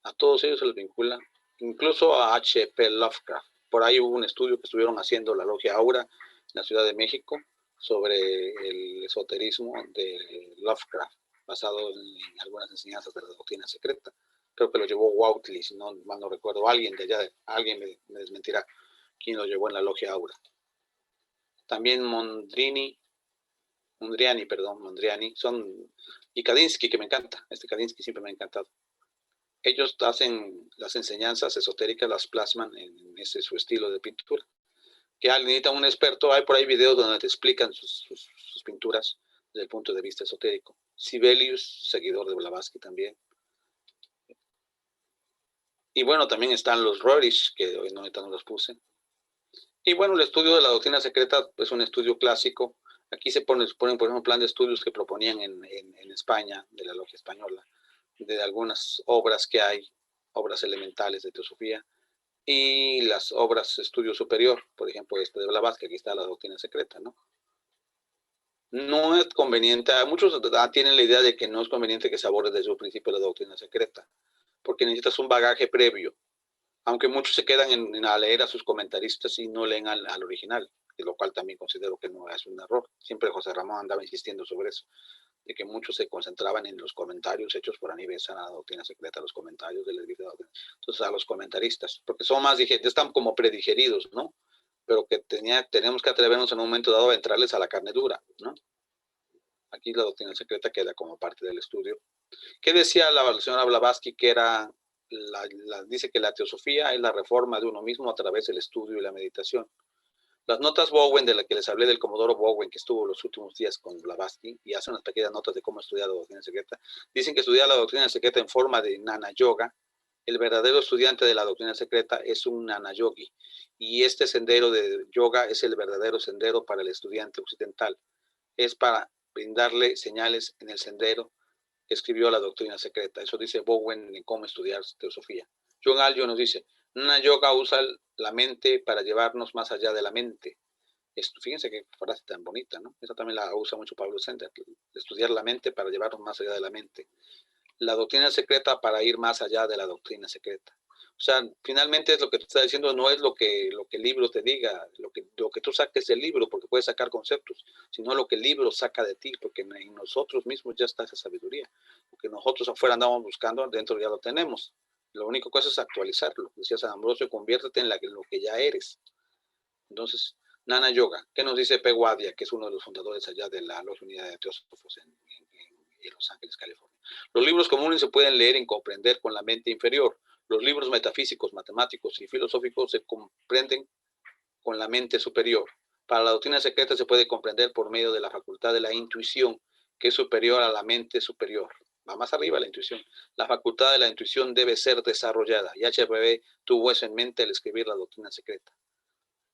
Speaker 2: a todos ellos se les vincula, incluso a H.P. Lovecraft. Por ahí hubo un estudio que estuvieron haciendo la Logia Aura en la Ciudad de México, sobre el esoterismo de Lovecraft, basado en algunas enseñanzas de la doctrina secreta. Creo que lo llevó Wautley, si no mal no recuerdo, alguien de allá, alguien me desmentirá quién lo llevó en la logia Aura. También Mondriani, y Kandinsky, que me encanta, Kandinsky siempre me ha encantado. Ellos hacen las enseñanzas esotéricas, las plasman en ese su estilo de pintura. Que alguien necesita un experto, hay por ahí videos donde te explican sus pinturas desde el punto de vista esotérico. Sibelius, seguidor de Blavatsky también. Y bueno, también están los Roerich, que hoy no los puse. Y bueno, el estudio de la doctrina secreta es un estudio clásico. Aquí se ponen, por ejemplo, un plan de estudios que proponían en España, de la logia española, de algunas obras que hay, obras elementales de teosofía, y las obras de estudio superior, por ejemplo, de Blavatsky, aquí está la doctrina secreta, ¿no? No es conveniente, muchos tienen la idea de que no es conveniente que se aborde desde un principio la doctrina secreta, porque necesitas un bagaje previo, aunque muchos se quedan a leer a sus comentaristas y no leen al original, lo cual también considero que no es un error. Siempre José Ramón andaba insistiendo sobre eso, de que muchos se concentraban en los comentarios hechos por Aníbal Sana, la doctrina secreta, los comentarios del libro de la doctrina. Entonces a los comentaristas, porque son más, están como predigeridos, ¿no? Pero que tenemos que atrevernos en un momento dado a entrarles a la carne dura, ¿no? Aquí la doctrina secreta queda como parte del estudio. ¿Qué decía la señora Blavatsky? Que era, dice que la teosofía es la reforma de uno mismo a través del estudio y la meditación. Las notas Bowen, de las que les hablé del Comodoro Bowen, que estuvo los últimos días con Blavatsky, y hace unas pequeñas notas de cómo estudiar la doctrina secreta, dicen que estudiar la doctrina secreta en forma de Jnana Yoga, el verdadero estudiante de la doctrina secreta es un Jnana Yogi, y este sendero de yoga es el verdadero sendero para el estudiante occidental. Es para brindarle señales en el sendero que escribió la doctrina secreta. Eso dice Bowen en cómo estudiar teosofía. John Aljo nos dice, Jnana Yoga usa la mente para llevarnos más allá de la mente. Fíjense qué frase tan bonita, ¿no? Esa también la usa mucho Pablo Sender, estudiar la mente para llevarnos más allá de la mente. La doctrina secreta para ir más allá de la doctrina secreta. O sea, finalmente es lo que tú estás diciendo, no es lo que el libro te diga, lo que tú saques del libro, porque puedes sacar conceptos, sino lo que el libro saca de ti, porque en nosotros mismos ya está esa sabiduría. Lo que nosotros afuera andamos buscando, dentro ya lo tenemos. Lo único que haces es actualizarlo. Decía San Ambrosio, conviértete en lo que ya eres. Entonces, Jnana Yoga, ¿qué nos dice Peguadia, que es uno de los fundadores allá de la Logia Unidad de Teósofos en Los Ángeles, California? Los libros comunes se pueden leer y comprender con la mente inferior. Los libros metafísicos, matemáticos y filosóficos se comprenden con la mente superior. Para la doctrina secreta se puede comprender por medio de la facultad de la intuición, que es superior a la mente superior. Va más arriba la intuición. La facultad de la intuición debe ser desarrollada. Y HPB tuvo eso en mente al escribir la doctrina secreta.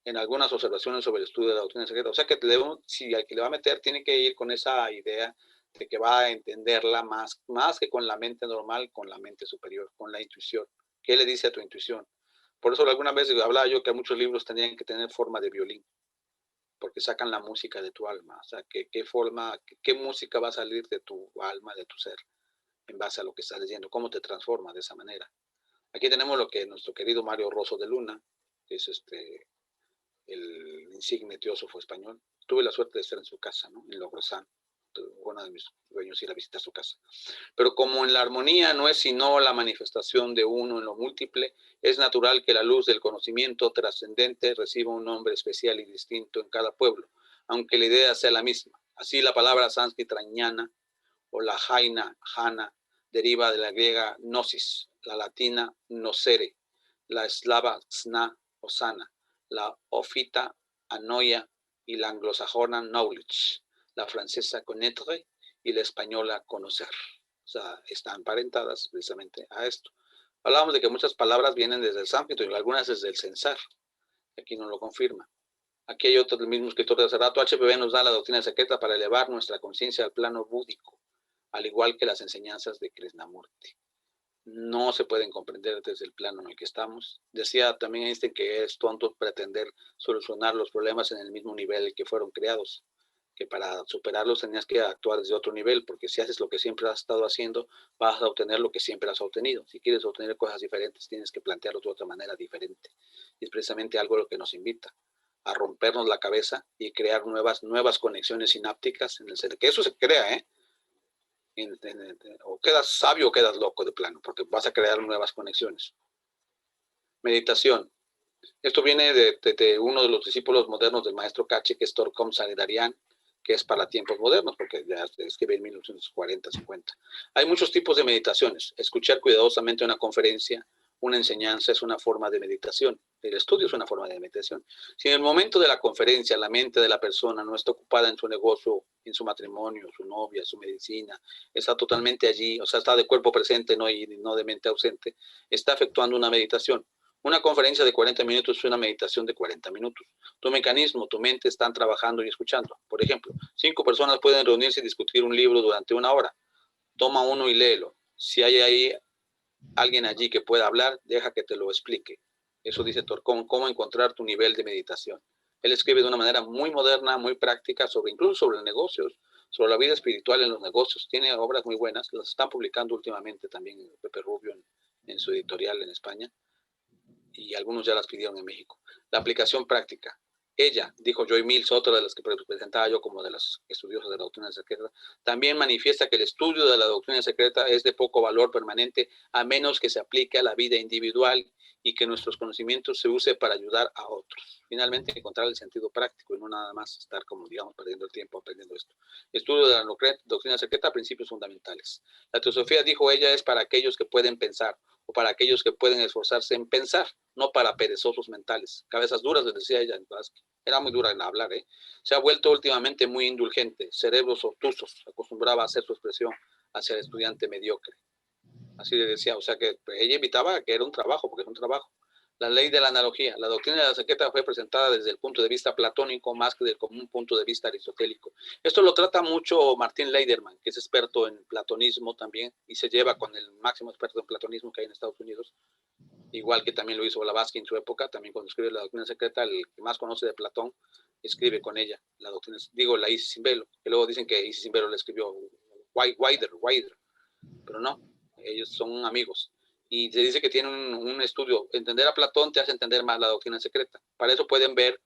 Speaker 2: En algunas observaciones sobre el estudio de la doctrina secreta. O sea que si al que le va a meter tiene que ir con esa idea de que va a entenderla más que con la mente normal, con la mente superior, con la intuición. ¿Qué le dice a tu intuición? Por eso alguna vez hablaba yo que muchos libros tenían que tener forma de violín, porque sacan la música de tu alma. O sea, qué música va a salir de tu alma, de tu ser, en base a lo que estás leyendo, cómo te transforma de esa manera. Aquí tenemos lo que nuestro querido Mario Rosso de Luna, que es el insigne teósofo español. Tuve la suerte de estar en su casa, ¿no? En Logrosán. Uno de mis dueños ir a visitar su casa. Pero como en la armonía no es sino la manifestación de uno en lo múltiple, es natural que la luz del conocimiento trascendente reciba un nombre especial y distinto en cada pueblo, aunque la idea sea la misma. Así la palabra sánscrita jnana o la jana, deriva de la griega gnosis, la latina nocere, la eslava sna o sana, la ofita anoia y la anglosajona knowledge, la francesa connaître y la española conocer. O sea, están emparentadas precisamente a esto. Hablábamos de que muchas palabras vienen desde el sánscrito y algunas desde el censar. Aquí no lo confirma. Aquí hay otro del mismo escritor de hace rato. HPB nos da la doctrina secreta para elevar nuestra conciencia al plano búdico, al igual que las enseñanzas de Krishnamurti. No se pueden comprender desde el plano en el que estamos. Decía también Einstein que es tonto pretender solucionar los problemas en el mismo nivel en el que fueron creados, que para superarlos tenías que actuar desde otro nivel, porque si haces lo que siempre has estado haciendo, vas a obtener lo que siempre has obtenido. Si quieres obtener cosas diferentes, tienes que plantearlo de otra manera diferente. Y es precisamente algo a lo que nos invita, a rompernos la cabeza y crear nuevas conexiones sinápticas en el cerebro. Que eso se crea, ¿eh? O quedas sabio o quedas loco de plano, porque vas a crear nuevas conexiones. Meditación. Esto viene de uno de los discípulos modernos del maestro Cachi, que es Torkom Sahidarian, que es para tiempos modernos, porque ya se escribe en 1940, 50. Hay muchos tipos de meditaciones. Escuchar cuidadosamente una conferencia, una enseñanza es una forma de meditación. El estudio es una forma de meditación. Si en el momento de la conferencia la mente de la persona no está ocupada en su negocio, en su matrimonio, su novia, su medicina, está totalmente allí, o sea, está de cuerpo presente, no, y no de mente ausente, está efectuando una meditación. Una conferencia de 40 minutos es una meditación de 40 minutos. Tu mecanismo, tu mente están trabajando y escuchando. Por ejemplo, 5 personas pueden reunirse y discutir un libro durante 1 hora. Toma uno y léelo. Si hay ahí alguien allí que pueda hablar, deja que te lo explique. Eso dice Torcón, cómo encontrar tu nivel de meditación. Él escribe de una manera muy moderna, muy práctica, incluso sobre negocios, sobre la vida espiritual en los negocios. Tiene obras muy buenas, las están publicando últimamente también Pepe Rubio en su editorial en España, y algunos ya las pidieron en México. La aplicación práctica. Ella, dijo Joy Mills, otra de las que presentaba yo como de las estudiosas de la doctrina secreta, también manifiesta que el estudio de la doctrina secreta es de poco valor permanente a menos que se aplique a la vida individual y que nuestros conocimientos se use para ayudar a otros. Finalmente, encontrar el sentido práctico y no nada más estar como, digamos, perdiendo el tiempo aprendiendo esto. Estudio de la doctrina secreta, principios fundamentales. La teosofía, dijo ella, es para aquellos que pueden pensar o para aquellos que pueden esforzarse en pensar, no para perezosos mentales. Cabezas duras, les decía ella, era muy dura en hablar, ¿eh? Se ha vuelto últimamente muy indulgente, cerebros obtusos, acostumbraba a hacer su expresión hacia el estudiante mediocre. Así le decía, o sea que ella invitaba a que era un trabajo, porque es un trabajo. La ley de la analogía. La doctrina de la secreta fue presentada desde el punto de vista platónico más que desde un punto de vista aristotélico. Esto lo trata mucho Martin Leiderman, que es experto en platonismo también, y se lleva con el máximo experto en platonismo que hay en Estados Unidos, igual que también lo hizo Blavatsky en su época, también cuando escribe la doctrina secreta, el que más conoce de Platón, escribe con ella la doctrina, la Isis Simbelo, que luego dicen que Isis Simbelo le escribió Wider, pero no, ellos son amigos. Y se dice que tienen un estudio. Entender a Platón te hace entender más la doctrina secreta. Para eso pueden ver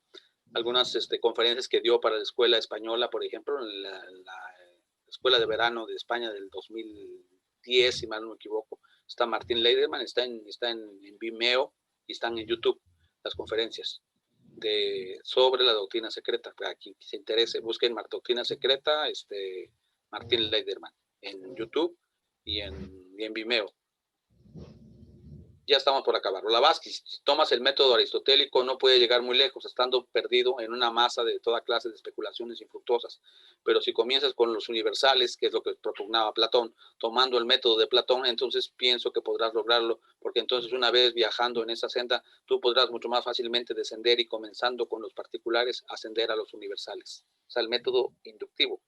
Speaker 2: algunas conferencias que dio para la escuela española, por ejemplo, la escuela de verano de España del 2010, si mal no me equivoco. Está Martín Leiderman, está en Vimeo y están en YouTube las conferencias sobre la doctrina secreta. Para quien se interese, busquen Doctrina Secreta, Martín Leiderman en YouTube y en Vimeo. Ya estamos por acabar. Blavatsky, si tomas el método aristotélico, no puede llegar muy lejos, estando perdido en una masa de toda clase de especulaciones infructuosas. Pero si comienzas con los universales, que es lo que propugnaba Platón, tomando el método de Platón, entonces pienso que podrás lograrlo, porque entonces una vez viajando en esa senda, tú podrás mucho más fácilmente descender y comenzando con los particulares, ascender a los universales. O sea, el método inductivo,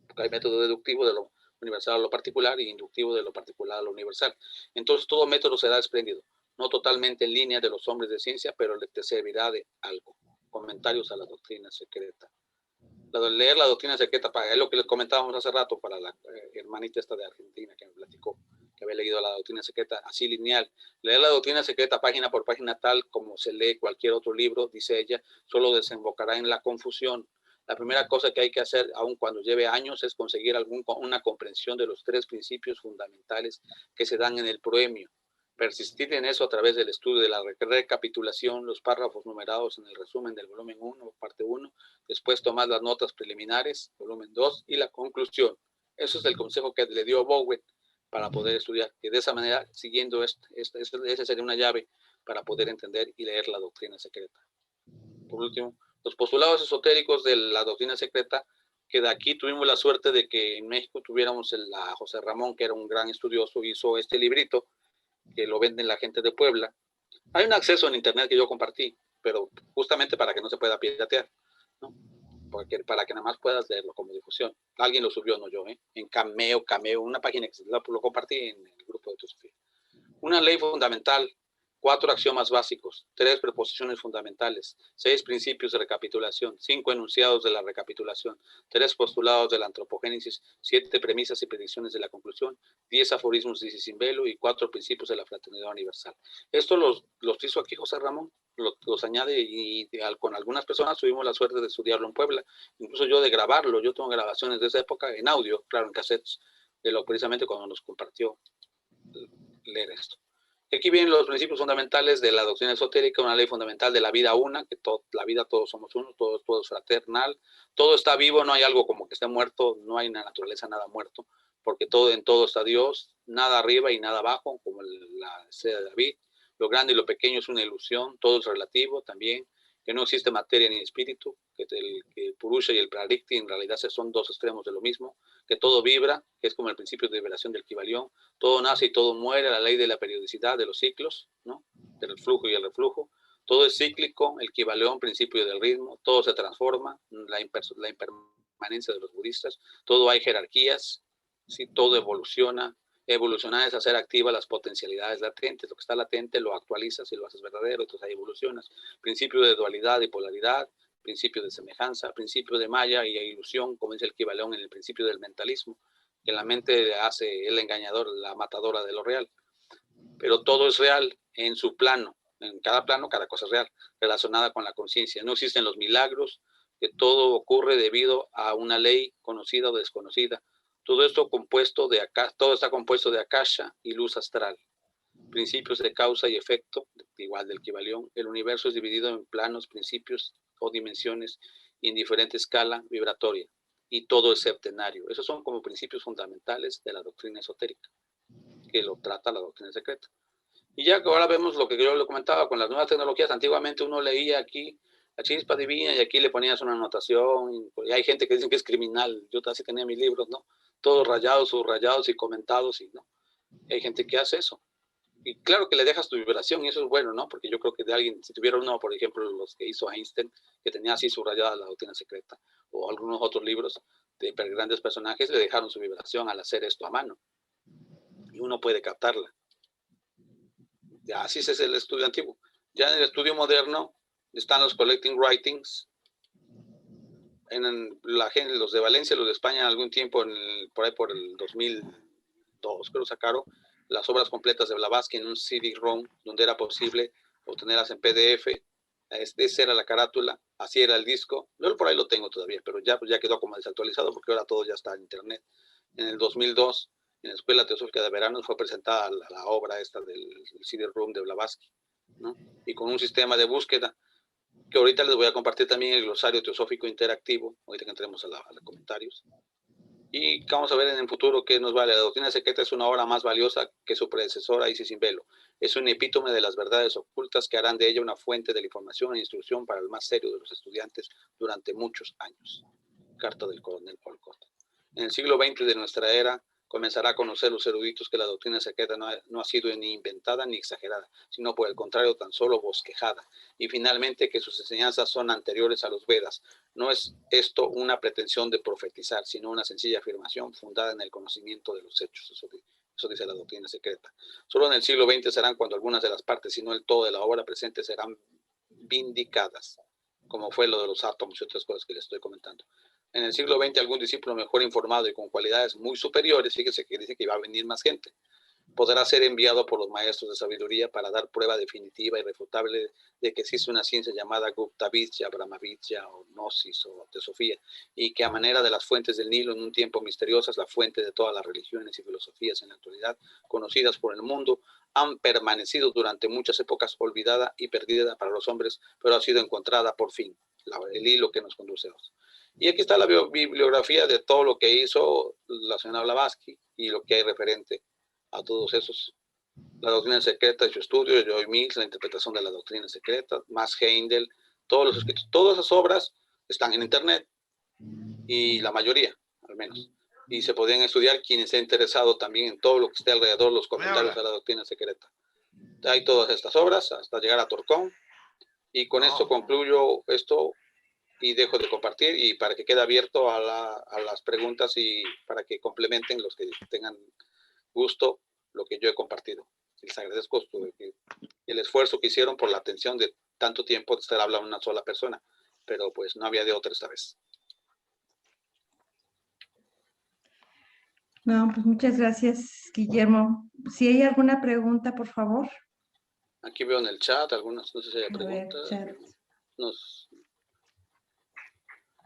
Speaker 2: porque hay método deductivo de lo universal a lo particular y inductivo de lo particular a lo universal. Entonces todo método será desprendido, no totalmente en línea de los hombres de ciencia, pero te servirá de algo. Comentarios a la doctrina secreta. Leer la doctrina secreta, es lo que les comentábamos hace rato para la hermanita esta de Argentina que me platicó, que había leído la doctrina secreta así lineal. Leer la doctrina secreta página por página tal como se lee cualquier otro libro, dice ella, solo desembocará en la confusión. La primera cosa que hay que hacer, aun cuando lleve años, es conseguir una comprensión de los 3 principios fundamentales que se dan en el proemio. Persistir en eso a través del estudio de la recapitulación, los párrafos numerados en el resumen del volumen 1, parte 1, después tomar las notas preliminares, volumen 2, y la conclusión. Eso es el consejo que le dio Bowen para poder estudiar, que de esa manera, siguiendo esa sería una llave para poder entender y leer la doctrina secreta. Por último, los postulados esotéricos de la doctrina secreta, que de aquí tuvimos la suerte de que en México tuviéramos a José Ramón, que era un gran estudioso, hizo este librito, que lo venden la gente de Puebla. Hay un acceso en internet que yo compartí, pero justamente para que no se pueda piratear, ¿no? Para que nada más puedas leerlo como difusión. Alguien lo subió, no yo, en Cameo, una página que lo compartí en el grupo de Teosofía. Una ley fundamental 4 axiomas básicos, 3 preposiciones fundamentales, 6 principios de recapitulación, 5 enunciados de la recapitulación, 3 postulados de la antropogénesis, 7 premisas y predicciones de la conclusión, 10 aforismos de Cicimbelo y 4 principios de la fraternidad universal. Esto los hizo aquí José Ramón, los añade y con algunas personas tuvimos la suerte de estudiarlo en Puebla, incluso yo de grabarlo. Yo tengo grabaciones de esa época en audio, claro, en cassettes, de lo precisamente cuando nos compartió leer esto. Aquí vienen los principios fundamentales de la doctrina esotérica, una ley fundamental de la vida una, que la vida todos somos uno, todo es fraternal, todo está vivo, no hay algo como que esté muerto, no hay en la naturaleza nada muerto, porque en todo está Dios, nada arriba y nada abajo, como la seda de David, lo grande y lo pequeño es una ilusión, todo es relativo también, que no existe materia ni espíritu, que el Purusha y el Prakriti en realidad son 2 extremos de lo mismo, que todo vibra, que es como el principio de vibración del Kybalión, todo nace y todo muere, la ley de la periodicidad de los ciclos, ¿no? Del flujo y el reflujo, todo es cíclico, el Kybalión, principio del ritmo, todo se transforma, la impermanencia de los budistas, todo hay jerarquías, ¿sí? Todo evoluciona. Evolucionar es hacer activas las potencialidades latentes, lo que está latente lo actualizas y lo haces verdadero, entonces ahí evolucionas. Principio de dualidad y polaridad, principio de semejanza, principio de maya y ilusión, como dice el Kybalión en el principio del mentalismo, que la mente hace el engañador, la matadora de lo real. Pero todo es real en su plano, en cada plano cada cosa es real, relacionada con la conciencia. No existen los milagros, que todo ocurre debido a una ley conocida o desconocida. Todo esto todo está compuesto de akasha y luz astral. Principios de causa y efecto, igual del Kybalión. El universo es dividido en planos, principios o dimensiones en diferente escala vibratoria. Y todo es septenario. Esos son como principios fundamentales de la doctrina esotérica, que lo trata la doctrina secreta. Y ya que ahora vemos lo que yo le comentaba con las nuevas tecnologías, antiguamente uno leía aquí la chispa divina y aquí le ponías una anotación, y hay gente que dice que es criminal, yo así tenía mis libros, ¿no? Todos rayados, subrayados y comentados, y no. Y hay gente que hace eso. Y claro que le dejas tu vibración y eso es bueno, ¿no? Porque yo creo que de alguien, si tuviera uno, por ejemplo, los que hizo Einstein, que tenía así subrayada la doctrina secreta, o algunos otros libros de grandes personajes, le dejaron su vibración al hacer esto a mano. Y uno puede captarla. Ya, así es el estudio antiguo. Ya en el estudio moderno están los collecting writings. Los de Valencia, los de España, algún tiempo, por ahí por el 2002, creo sacaron las obras completas de Blavatsky en un CD-ROM, donde era posible obtenerlas en PDF. Esa era la carátula, así era el disco. Yo por ahí lo tengo todavía, pero ya quedó como desactualizado porque ahora todo ya está en internet. En el 2002, en la Escuela Teosófica de Verano, fue presentada la obra esta del CD-ROM de Blavatsky, ¿no? Y con un sistema de búsqueda que ahorita les voy a compartir también el glosario teosófico interactivo, ahorita que entremos a los comentarios. Y vamos a ver en el futuro qué nos vale. La doctrina secreta es una obra más valiosa que su predecesora Isis Cimbelo. Es un epítome de las verdades ocultas que harán de ella una fuente de la información e instrucción para el más serio de los estudiantes durante muchos años. Carta del coronel Olcott. En el siglo XX de nuestra era comenzará a conocer los eruditos que la doctrina secreta no ha sido ni inventada ni exagerada, sino por el contrario tan solo bosquejada, y finalmente que sus enseñanzas son anteriores a los Vedas. No es esto una pretensión de profetizar, sino una sencilla afirmación fundada en el conocimiento de los hechos. Eso dice la doctrina secreta. Solo en el siglo XX serán cuando algunas de las partes, si no el todo de la obra presente, serán vindicadas, como fue lo de los átomos y otras cosas que les estoy comentando. En el siglo XX algún discípulo mejor informado y con cualidades muy superiores, fíjese que dice que va a venir más gente, podrá ser enviado por los maestros de sabiduría para dar prueba definitiva y irrefutable de que existe una ciencia llamada Gupta Vidya, Brahma Vidya o Gnosis o Teosofía, y que a manera de las fuentes del Nilo en un tiempo misteriosas, la fuente de todas las religiones y filosofías en la actualidad conocidas por el mundo, han permanecido durante muchas épocas olvidada y perdida para los hombres, pero ha sido encontrada por fin, el hilo que nos conduce a nosotros. Y aquí está la bibliografía de todo lo que hizo la señora Blavatsky y lo que hay referente a todos esos. La doctrina secreta y su estudio, Joy Mills, la interpretación de la doctrina secreta, Max Heindel, todos los escritos, todas esas obras están en internet, y la mayoría, al menos. Y se podrían estudiar quien esté interesado también en todo lo que esté alrededor, los comentarios de la doctrina secreta. Hay todas estas obras hasta llegar a Torcón, y con esto concluyo esto y dejo de compartir, y para que quede abierto a las preguntas y para que complementen los que tengan gusto lo que yo he compartido. Les agradezco el esfuerzo que hicieron por la atención de tanto tiempo de estar hablando una sola persona, pero pues no había de otra esta vez.
Speaker 1: No, pues muchas gracias, Guillermo. Si hay alguna pregunta, por favor.
Speaker 2: Aquí veo en el chat algunas, no sé si hay
Speaker 1: A ver,
Speaker 2: preguntas.
Speaker 1: chat.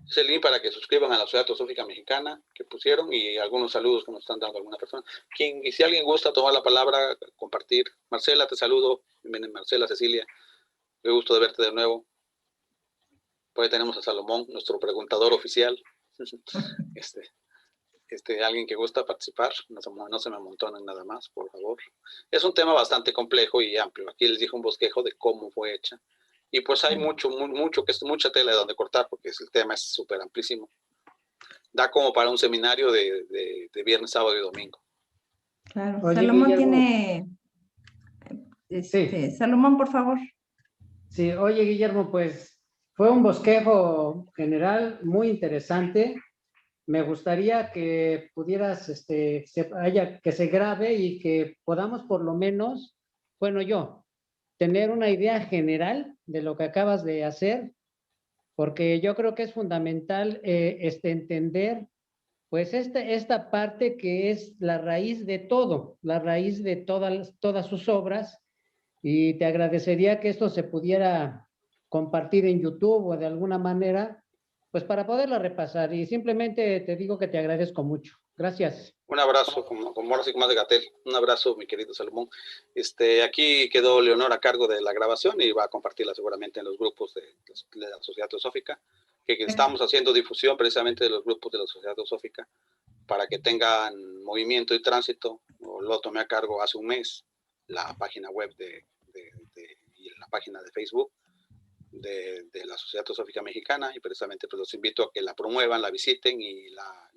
Speaker 2: Es el link para que suscriban a la Sociedad Teosófica Mexicana que pusieron y algunos saludos que nos están dando alguna persona. Y si alguien gusta tomar la palabra, compartir. Marcela, te saludo. Marcela, Cecilia, qué gusto de verte de nuevo. Por ahí tenemos a Salomón, nuestro preguntador oficial. Alguien que gusta participar, no se me amontonen nada más, por favor. Es un tema bastante complejo y amplio. Aquí les dije un bosquejo de cómo fue hecha. Y pues hay mucha tela de donde cortar, porque el tema es súper amplísimo. Da como para un seminario de viernes, sábado y domingo.
Speaker 1: Claro.
Speaker 3: Oye,
Speaker 1: Salomón
Speaker 3: Guillermo.
Speaker 1: tiene...
Speaker 3: Sí.
Speaker 1: Salomón, por favor.
Speaker 3: Sí, oye, Guillermo, pues fue un bosquejo general muy interesante. Me gustaría que pudieras, que se grabe y que podamos por lo menos, bueno, tener una idea general de lo que acabas de hacer, porque yo creo que es fundamental entender, pues, esta parte que es la raíz de todo, la raíz de todas sus obras, y te agradecería que esto se pudiera compartir en YouTube o de alguna manera, pues para poderla repasar. Y simplemente te digo que te agradezco mucho. Gracias.
Speaker 2: Un abrazo, como ahora sí más de Gatel. Un abrazo, mi querido Salomón. Aquí quedó Leonor a cargo de la grabación y va a compartirla seguramente en los grupos de la Sociedad Teosófica, que estamos haciendo difusión precisamente de los grupos de la Sociedad Teosófica para que tengan movimiento y tránsito. Lo tomé a cargo hace un mes, la página web y la página de Facebook de la Sociedad Teosófica Mexicana, y precisamente pues los invito a que la promuevan, la visiten y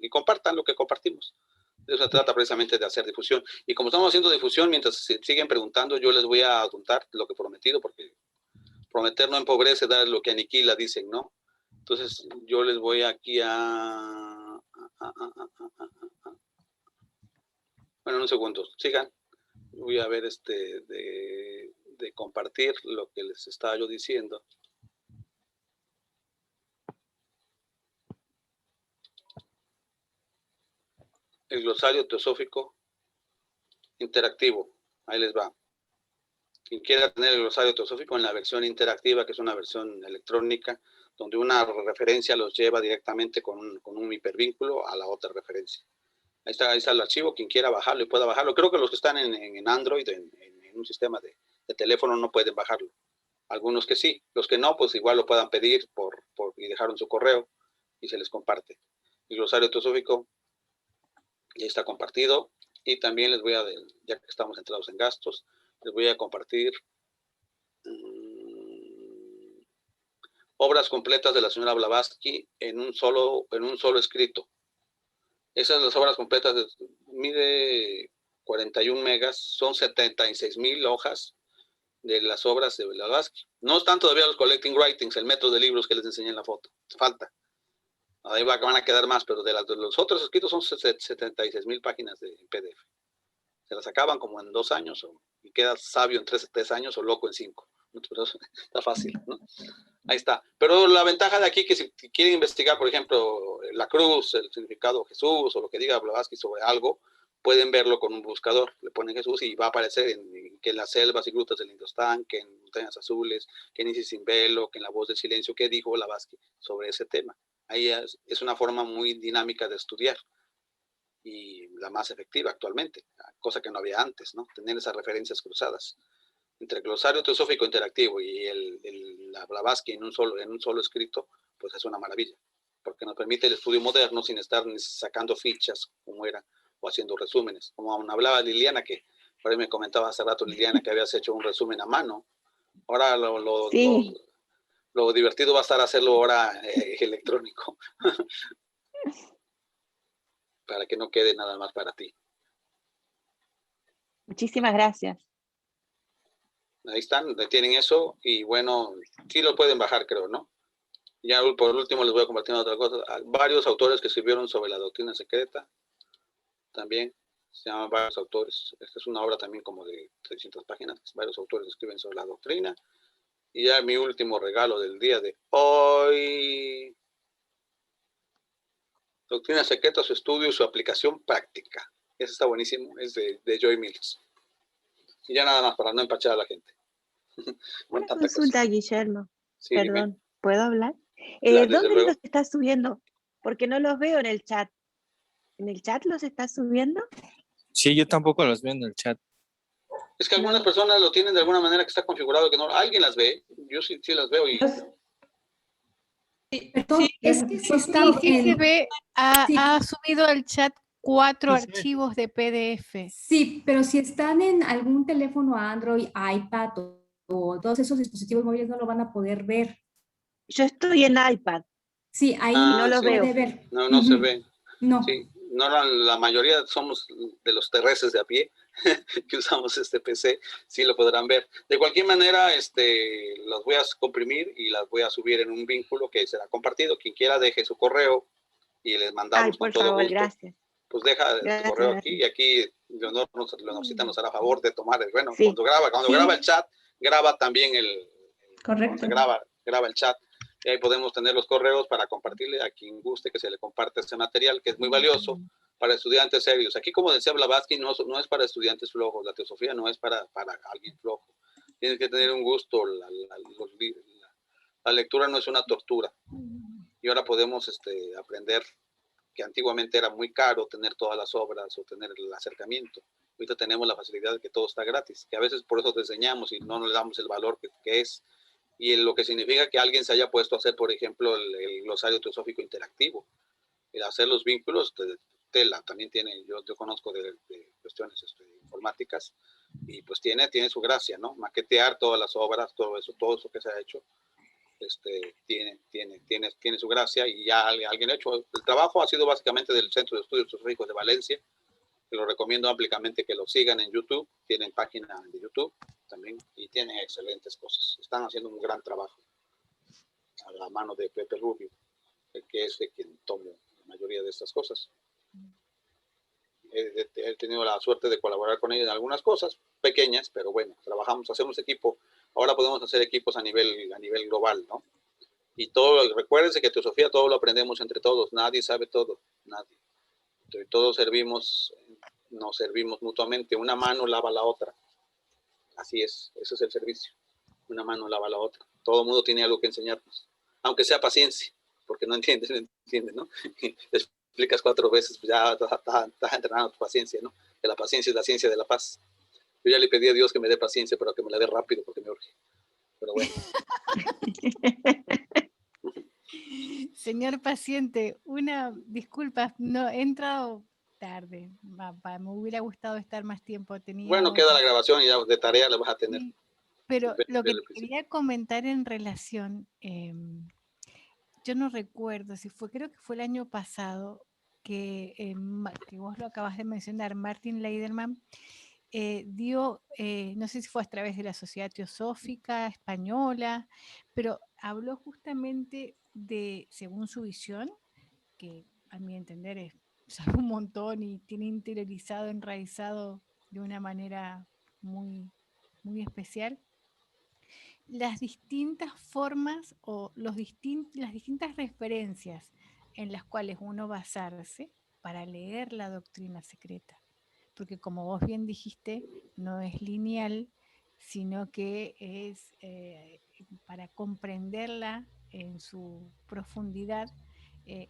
Speaker 2: compartan lo que compartimos. De eso se trata precisamente, de hacer difusión. Y como estamos haciendo difusión, mientras siguen preguntando, yo les voy a apuntar lo que he prometido, porque prometer no empobrece, dar lo que aniquila, dicen, ¿no? Entonces yo les voy aquí bueno, un segundo, sigan. Voy a ver de compartir lo que les estaba yo diciendo. El glosario teosófico interactivo. Ahí les va. Quien quiera tener el glosario teosófico en la versión interactiva, que es una versión electrónica, donde una referencia los lleva directamente con un hipervínculo a la otra referencia. Ahí está el archivo. Quien quiera bajarlo y pueda bajarlo. Creo que los que están en Android, en un sistema de teléfono, no pueden bajarlo. Algunos que sí. Los que no, pues igual lo puedan pedir y dejaron su correo y se les comparte. El glosario teosófico ya está compartido. Y también les voy a, ya que estamos entrados en gastos, les voy a compartir obras completas de la señora Blavatsky en un solo escrito. Esas las obras completas, mide 41 megas, son 76,000 hojas de las obras de Blavatsky. No están todavía los collecting writings, el método de libros que les enseñé en la foto, falta. Ahí van a quedar más, pero de los otros escritos son 76,000 páginas de PDF. Se las acaban como en 2 años, y quedas sabio en 3 años o loco en 5. Pero está fácil, ¿no? Ahí está. Pero la ventaja de aquí, que si quieren investigar, por ejemplo, la cruz, el significado de Jesús, o lo que diga Blavatsky sobre algo, pueden verlo con un buscador. Le ponen Jesús y va a aparecer que en las selvas y grutas del Indostán, que en montañas azules, que en Isis sin velo, que en la voz del silencio, que dijo Blavatsky sobre ese tema. Ahí es una forma muy dinámica de estudiar, y la más efectiva actualmente, cosa que no había antes, ¿no? Tener esas referencias cruzadas entre el glosario teosófico interactivo y la Blavatsky en un solo escrito, pues es una maravilla, porque nos permite el estudio moderno sin estar sacando fichas como era, o haciendo resúmenes. Como aún hablaba Liliana, que por ahí me comentaba hace rato Liliana que habías hecho un resumen a mano. Ahora
Speaker 4: Sí.
Speaker 2: lo divertido va a estar hacerlo ahora electrónico, para que no quede nada más para ti.
Speaker 4: Muchísimas gracias.
Speaker 2: Ahí están, tienen eso, y bueno, sí lo pueden bajar, creo, ¿no? Ya por último les voy a compartir otra cosa. Varios autores que escribieron sobre la doctrina secreta, también se llama Varios autores. Esta es una obra también como de 300 páginas. Varios autores escriben sobre la doctrina. Y ya mi último regalo del día de hoy. Doctrina secreta, su estudio y su aplicación práctica. Eso está buenísimo. Es de Joy Mills. Y ya nada más para no empachar a la gente. Con
Speaker 4: Una
Speaker 2: tanta
Speaker 4: consulta,
Speaker 2: cosa.
Speaker 4: Guillermo.
Speaker 2: Sí, dime.
Speaker 4: Perdón, ¿puedo hablar?
Speaker 2: Desde
Speaker 4: ¿Dónde
Speaker 2: luego.
Speaker 4: los estás subiendo? Porque no los veo en el chat. ¿En el chat los estás subiendo?
Speaker 5: Sí, yo tampoco los veo en el chat.
Speaker 2: Es que algunas
Speaker 4: No.
Speaker 2: personas lo tienen de alguna manera que está configurado que no. Alguien las ve. Yo sí las veo y
Speaker 6: Perdón, es que si están
Speaker 7: IGGB
Speaker 6: Sí.
Speaker 7: ha subido al chat 4 archivos de PDF.
Speaker 6: Sí, pero si están en algún teléfono Android, iPad o todos esos dispositivos móviles no lo van a poder ver.
Speaker 4: Yo estoy en iPad.
Speaker 6: Sí, ahí
Speaker 4: no lo
Speaker 6: se
Speaker 4: veo.
Speaker 6: puede ver.
Speaker 2: no se
Speaker 6: Ujú.
Speaker 2: ve.
Speaker 6: No.
Speaker 2: Sí, no, la mayoría somos de los terrestres de a pie que usamos este PC, sí lo podrán ver. De cualquier manera, las voy a comprimir y las voy a subir en un vínculo que será compartido. Quien quiera deje su correo y les mandamos
Speaker 4: Ay,
Speaker 2: con
Speaker 4: por
Speaker 2: todo
Speaker 4: favor,
Speaker 2: gusto.
Speaker 4: gracias.
Speaker 2: Pues deja tu
Speaker 4: Gracias,
Speaker 2: correo
Speaker 4: gracias.
Speaker 2: aquí y aquí Leonorcita nos hará favor de tomar bueno,
Speaker 4: Sí.
Speaker 2: cuando graba el chat, graba también
Speaker 1: Correcto.
Speaker 2: graba el chat. Y ahí podemos tener los correos para compartirle a quien guste que se le comparte este material, que es muy valioso para estudiantes serios. Aquí, como decía Blavatsky, no es para estudiantes flojos. La teosofía no es para alguien flojo. Tienes que tener un gusto. La lectura no es una tortura. Y ahora podemos aprender que antiguamente era muy caro tener todas las obras o tener el acercamiento. Ahorita tenemos la facilidad de que todo está gratis, que a veces por eso diseñamos y no le damos el valor que es. Y lo que significa que alguien se haya puesto a hacer, por ejemplo, el glosario teosófico interactivo. El hacer los vínculos de tela, también tiene, yo conozco de cuestiones informáticas, y pues tiene su gracia, ¿no? Maquetear todas las obras, todo eso que se ha hecho, tiene su gracia, y ya alguien ha hecho. El trabajo ha sido básicamente del Centro de Estudios Teosóficos de Valencia, que lo recomiendo ampliamente que lo sigan en YouTube. Tienen página de YouTube también y tienen excelentes cosas. Están haciendo un gran trabajo a la mano de Pepe Rubio, que es de quien tomo la mayoría de estas cosas. He tenido la suerte de colaborar con ellos en algunas cosas pequeñas, pero bueno, hacemos equipo. Ahora podemos hacer equipos a nivel global, ¿no? Y recuérdense que teosofía todo lo aprendemos entre todos. Nadie sabe todo, nadie. Todos nos servimos mutuamente. Una mano lava la otra. Así es, ese es el servicio. Una mano lava la otra. Todo el mundo tiene algo que enseñarnos, aunque sea paciencia, porque no entiendes, ¿no? Explicas 4 veces, pues ya estás entrenando tu paciencia, ¿no? Que la paciencia es la ciencia de la paz. Yo ya le pedí a Dios que me dé paciencia, pero que me la dé rápido porque me urge. Pero bueno.
Speaker 7: Señor paciente, una disculpa, no he entrado tarde. Me hubiera gustado estar más tiempo.
Speaker 2: Bueno, queda la grabación y ya de tarea la vas a tener.
Speaker 7: Sí, pero lo que quería comentar en relación, yo no recuerdo si creo que fue el año pasado que vos lo acabas de mencionar, Martin Leiderman dio, no sé si fue a través de la Sociedad Teosófica Española, pero habló justamente de, según su visión, que a mi entender sabe un montón y tiene interiorizado, enraizado de una manera muy, muy especial, las distintas formas o las distintas referencias en las cuales uno basarse para leer la doctrina secreta. Porque como vos bien dijiste, no es lineal, sino que es para comprenderla en su profundidad,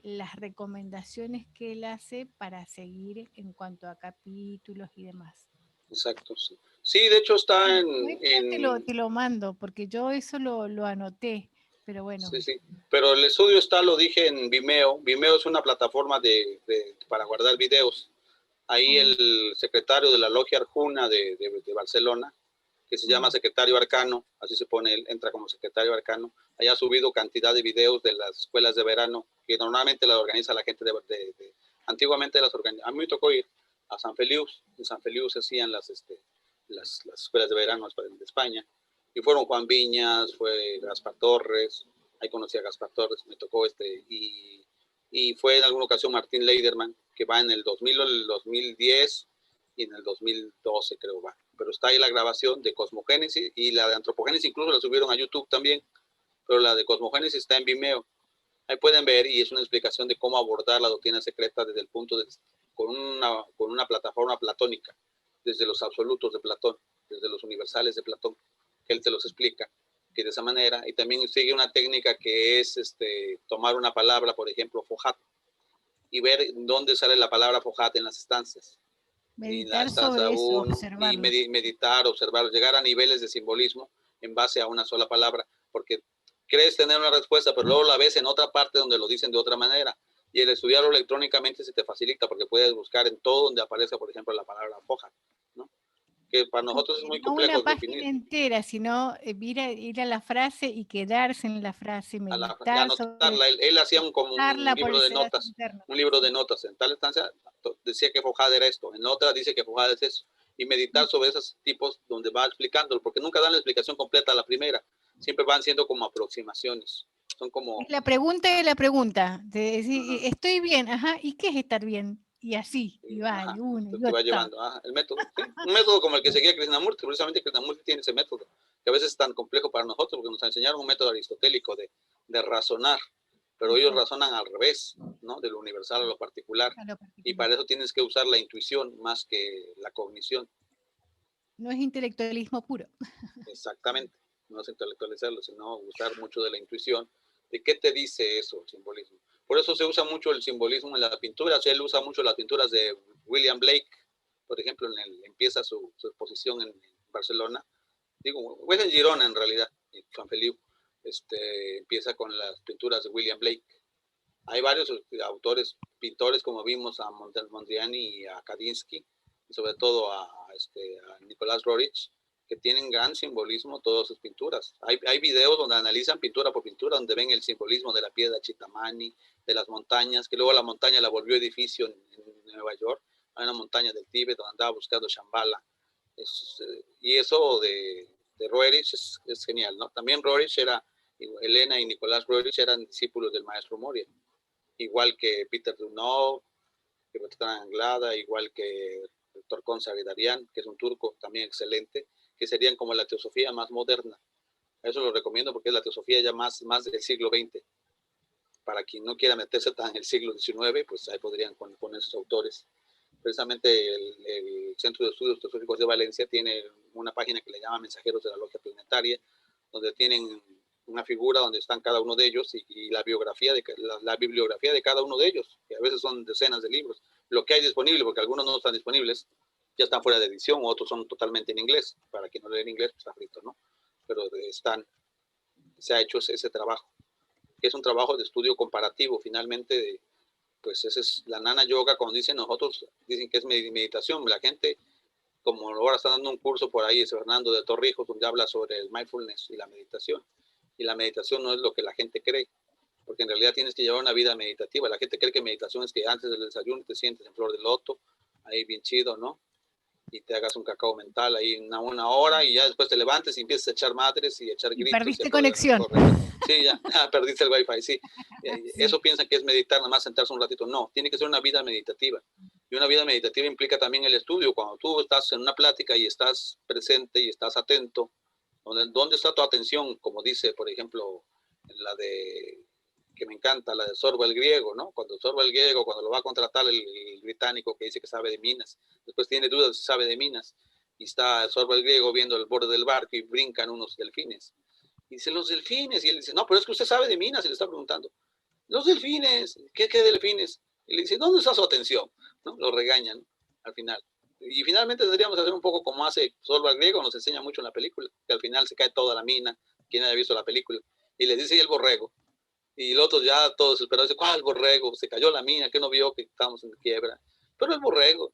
Speaker 7: las recomendaciones que él hace para seguir en cuanto a capítulos y demás.
Speaker 2: Exacto, sí. Sí, de hecho está
Speaker 7: Te lo mando, porque yo eso lo anoté, pero bueno.
Speaker 2: Sí. Pero el estudio lo dije en Vimeo. Vimeo es una plataforma para guardar videos. Ahí el secretario de la Logia Arjuna de Barcelona, que se llama Secretario Arcano, así se pone él, entra como Secretario Arcano, haya subido cantidad de videos de las escuelas de verano, que normalmente las organiza la gente antiguamente las organizaba. A mí me tocó ir a San Feliu. En San Feliu se hacían las escuelas de verano de España, y fueron Juan Viñas, fue Gaspar Torres, ahí conocí a Gaspar Torres, me tocó y fue en alguna ocasión Martín Leiderman, que va en el 2000 o el 2010, y en el 2012 creo va. Pero está ahí la grabación de Cosmogénesis y la de Antropogénesis incluso la subieron a YouTube también, pero la de Cosmogénesis está en Vimeo. Ahí pueden ver y es una explicación de cómo abordar la doctrina secreta desde el punto de, con una plataforma platónica, desde los absolutos de Platón, desde los universales de Platón, que él te los explica, que de esa manera, y también sigue una técnica que es tomar una palabra, por ejemplo, Fojat, y ver dónde sale la palabra Fojat en las estancias.
Speaker 7: Meditar sobre eso, observarlo.
Speaker 2: Y meditar, observarlo, llegar a niveles de simbolismo en base a una sola palabra, porque crees tener una respuesta, pero luego la ves en otra parte donde lo dicen de otra manera. Y el estudiarlo electrónicamente se te facilita porque puedes buscar en todo donde aparece, por ejemplo, la palabra Fojat, ¿no? Que para nosotros es muy complejo
Speaker 7: no una
Speaker 2: definir.
Speaker 7: página entera, sino ir a la frase y quedarse en la frase, meditar
Speaker 2: anotarla. Él hacía como un libro de notas, en tal instancia decía que Fojat era esto, en otra dice que Fojat es eso, y meditar sobre esos tipos donde va explicándolo, porque nunca dan la explicación completa a la primera, siempre van siendo como aproximaciones. Son como...
Speaker 7: La pregunta de la pregunta, de decir, estoy bien, ajá, ¿y qué es estar bien? Y así, y va, y uno, y
Speaker 2: te va llevando, el método, ¿sí? Un método como el que seguía Krishnamurti, precisamente Krishnamurti tiene ese método, que a veces es tan complejo para nosotros, porque nos enseñaron un método aristotélico de razonar, pero ellos razonan al revés, ¿no? De lo universal a lo particular, y para eso tienes que usar la intuición más que la cognición.
Speaker 7: No es intelectualismo puro.
Speaker 2: Exactamente, no es intelectualizarlo, sino usar mucho de la intuición, de qué te dice eso, el simbolismo. Por eso se usa mucho el simbolismo en la pintura, o sea, él usa mucho las pinturas de William Blake, por ejemplo, empieza su exposición en Barcelona, digo, pues en Girona en realidad, en San Feliu, empieza con las pinturas de William Blake. Hay varios autores, pintores, como vimos a Mondriani y a Kandinsky, y sobre todo a Nicolás Roerich, que tienen gran simbolismo todas sus pinturas. Hay videos donde analizan pintura por pintura, donde ven el simbolismo de la piedra Chitamani, de las montañas, que luego la montaña la volvió edificio en Nueva York. Hay una montaña del Tíbet donde andaba buscando Shambhala. Y eso de Roerich es genial, ¿no? También Roerich Elena y Nicolás Roerich eran discípulos del maestro Moria, igual que Peter Dunov, que Bertrand Anglada, igual que Torkon Savidarian, que es un turco también excelente, que serían como la teosofía más moderna. Eso lo recomiendo porque es la teosofía ya más del siglo XX. Para quien no quiera meterse tan en el siglo XIX, pues ahí podrían poner sus autores. Precisamente el Centro de Estudios Teosóficos de Valencia tiene una página que le llama Mensajeros de la Logia Planetaria, donde tienen una figura donde están cada uno de ellos y la bibliografía de cada uno de ellos, que a veces son decenas de libros. Lo que hay disponible, porque algunos no están disponibles, ya están fuera de edición, o otros son totalmente en inglés. Para quien no lee en inglés, pues está frito, ¿no? Pero se ha hecho ese trabajo, que es un trabajo de estudio comparativo, finalmente, pues esa es la Nana Yoga, como dicen nosotros, dicen que es meditación. La gente, como ahora está dando un curso por ahí, es Fernando de Torrijos, donde habla sobre el mindfulness y la meditación. Y la meditación no es lo que la gente cree, porque en realidad tienes que llevar una vida meditativa. La gente cree que meditación es que antes del desayuno te sientes en flor de loto, ahí bien chido, ¿no? Y te hagas un cacao mental ahí una hora y ya después te levantes y empiezas a echar madres y a echar gritos.
Speaker 7: Y perdiste conexión.
Speaker 2: Sí, ya perdiste el wifi, sí. Eso piensan que es meditar, nada más sentarse un ratito. No, tiene que ser una vida meditativa. Y una vida meditativa implica también el estudio. Cuando tú estás en una plática y estás presente y estás atento, ¿dónde está tu atención? Como dice, por ejemplo, la de, que me encanta, la de Sorbo el griego, ¿no? Cuando Sorbo el griego, cuando lo va a contratar el británico que dice que sabe de minas, después tiene dudas si sabe de minas, y está Sorbo el griego viendo el borde del barco y brincan unos delfines. Y dice, los delfines, y él dice, no, pero es que usted sabe de minas, y le está preguntando, los delfines, ¿qué delfines? Y le dice, ¿dónde está su atención? ¿No? Lo regañan al final. Y finalmente tendríamos que hacer un poco como hace Sorbo el griego, nos enseña mucho en la película, que al final se cae toda la mina, quien haya visto la película, y le dice, y el borrego. Y el otro ya todo desesperado dice, ¿cuál borrego? Se cayó la mina, que no vio que estábamos en quiebra. Pero el borrego.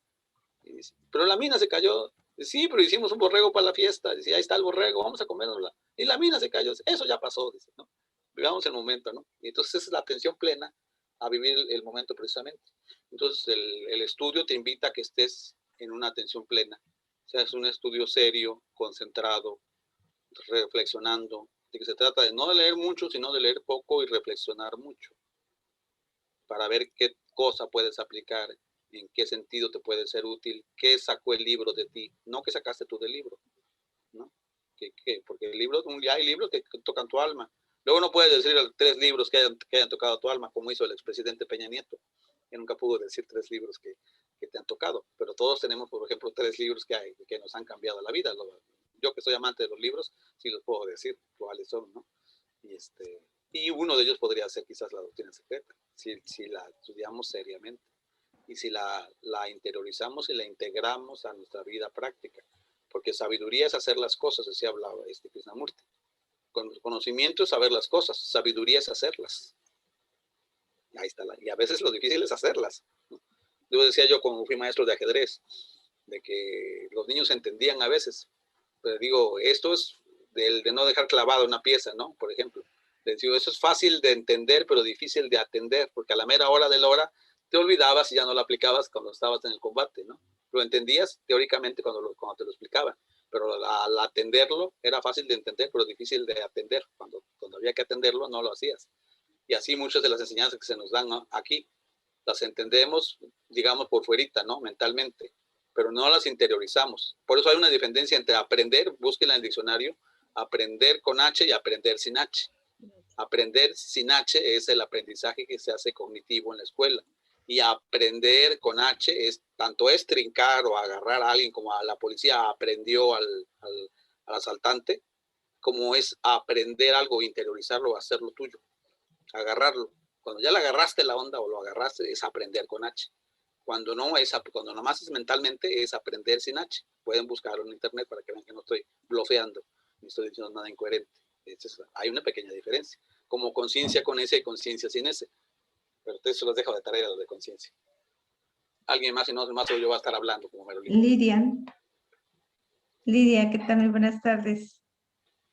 Speaker 2: Y dice, pero la mina se cayó. Dice, sí, pero hicimos un borrego para la fiesta. Dice, ahí está el borrego, vamos a comérnosla. Y la mina se cayó. Dice, eso ya pasó. Dice, ¿no? Vivamos el momento, ¿no? Y entonces es la atención plena a vivir el momento precisamente. Entonces el estudio te invita a que estés en una atención plena. O sea, es un estudio serio, concentrado, reflexionando, de que se trata de no de leer mucho, sino de leer poco y reflexionar mucho para ver qué cosa puedes aplicar en qué sentido te puede ser útil, qué sacó el libro de ti, no qué sacaste tú del libro, ¿no? Porque el libro, ya hay libros que tocan tu alma. Luego no puedes decir 3 libros que hayan tocado tu alma, como hizo el expresidente Peña Nieto, que nunca pudo decir 3 libros que te han tocado, pero todos tenemos, por ejemplo, 3 libros que nos han cambiado la vida. Yo que soy amante de los libros, sí los puedo decir cuáles son, ¿no? Y uno de ellos podría ser quizás La Doctrina Secreta, si la estudiamos seriamente y si la interiorizamos y la integramos a nuestra vida práctica, porque sabiduría es hacer las cosas, así hablaba Krishnamurti. Conocimiento es saber las cosas, sabiduría es hacerlas. Ahí está, y a veces lo difícil es hacerlas. Yo decía yo cuando fui maestro de ajedrez, de que los niños entendían a veces, pero digo, esto es de no dejar clavada una pieza, ¿no? Por ejemplo, digo, eso es fácil de entender, pero difícil de atender, porque a la mera hora de la hora te olvidabas y ya no lo aplicabas cuando estabas en el combate, ¿no? Lo entendías teóricamente cuando te lo explicaban, pero al atenderlo era fácil de entender, pero difícil de atender. Cuando había que atenderlo, no lo hacías. Y así muchas de las enseñanzas que se nos dan, ¿no?, aquí, las entendemos, digamos, por fuerita, ¿no? Mentalmente, pero no las interiorizamos. Por eso hay una diferencia entre aprender, búsquenla en el diccionario, aprender con H y aprender sin H. Aprender sin H es el aprendizaje que se hace cognitivo en la escuela. Y aprender con H tanto es trincar o agarrar a alguien, como a la policía aprendió al asaltante, como es aprender algo, interiorizarlo, hacerlo tuyo, agarrarlo. Cuando ya le agarraste la onda o lo agarraste, es aprender con H. Cuando nomás es mentalmente, es aprender sin H. Pueden buscarlo en internet para que vean que no estoy blofeando, ni estoy diciendo nada incoherente. Hay una pequeña diferencia, como conciencia con S y conciencia sin S. Pero ustedes se los dejo de tarea, los de conciencia. Alguien más, y no más, yo voy a estar hablando como Merolín.
Speaker 1: Lidia, ¿qué tal? Muy buenas tardes.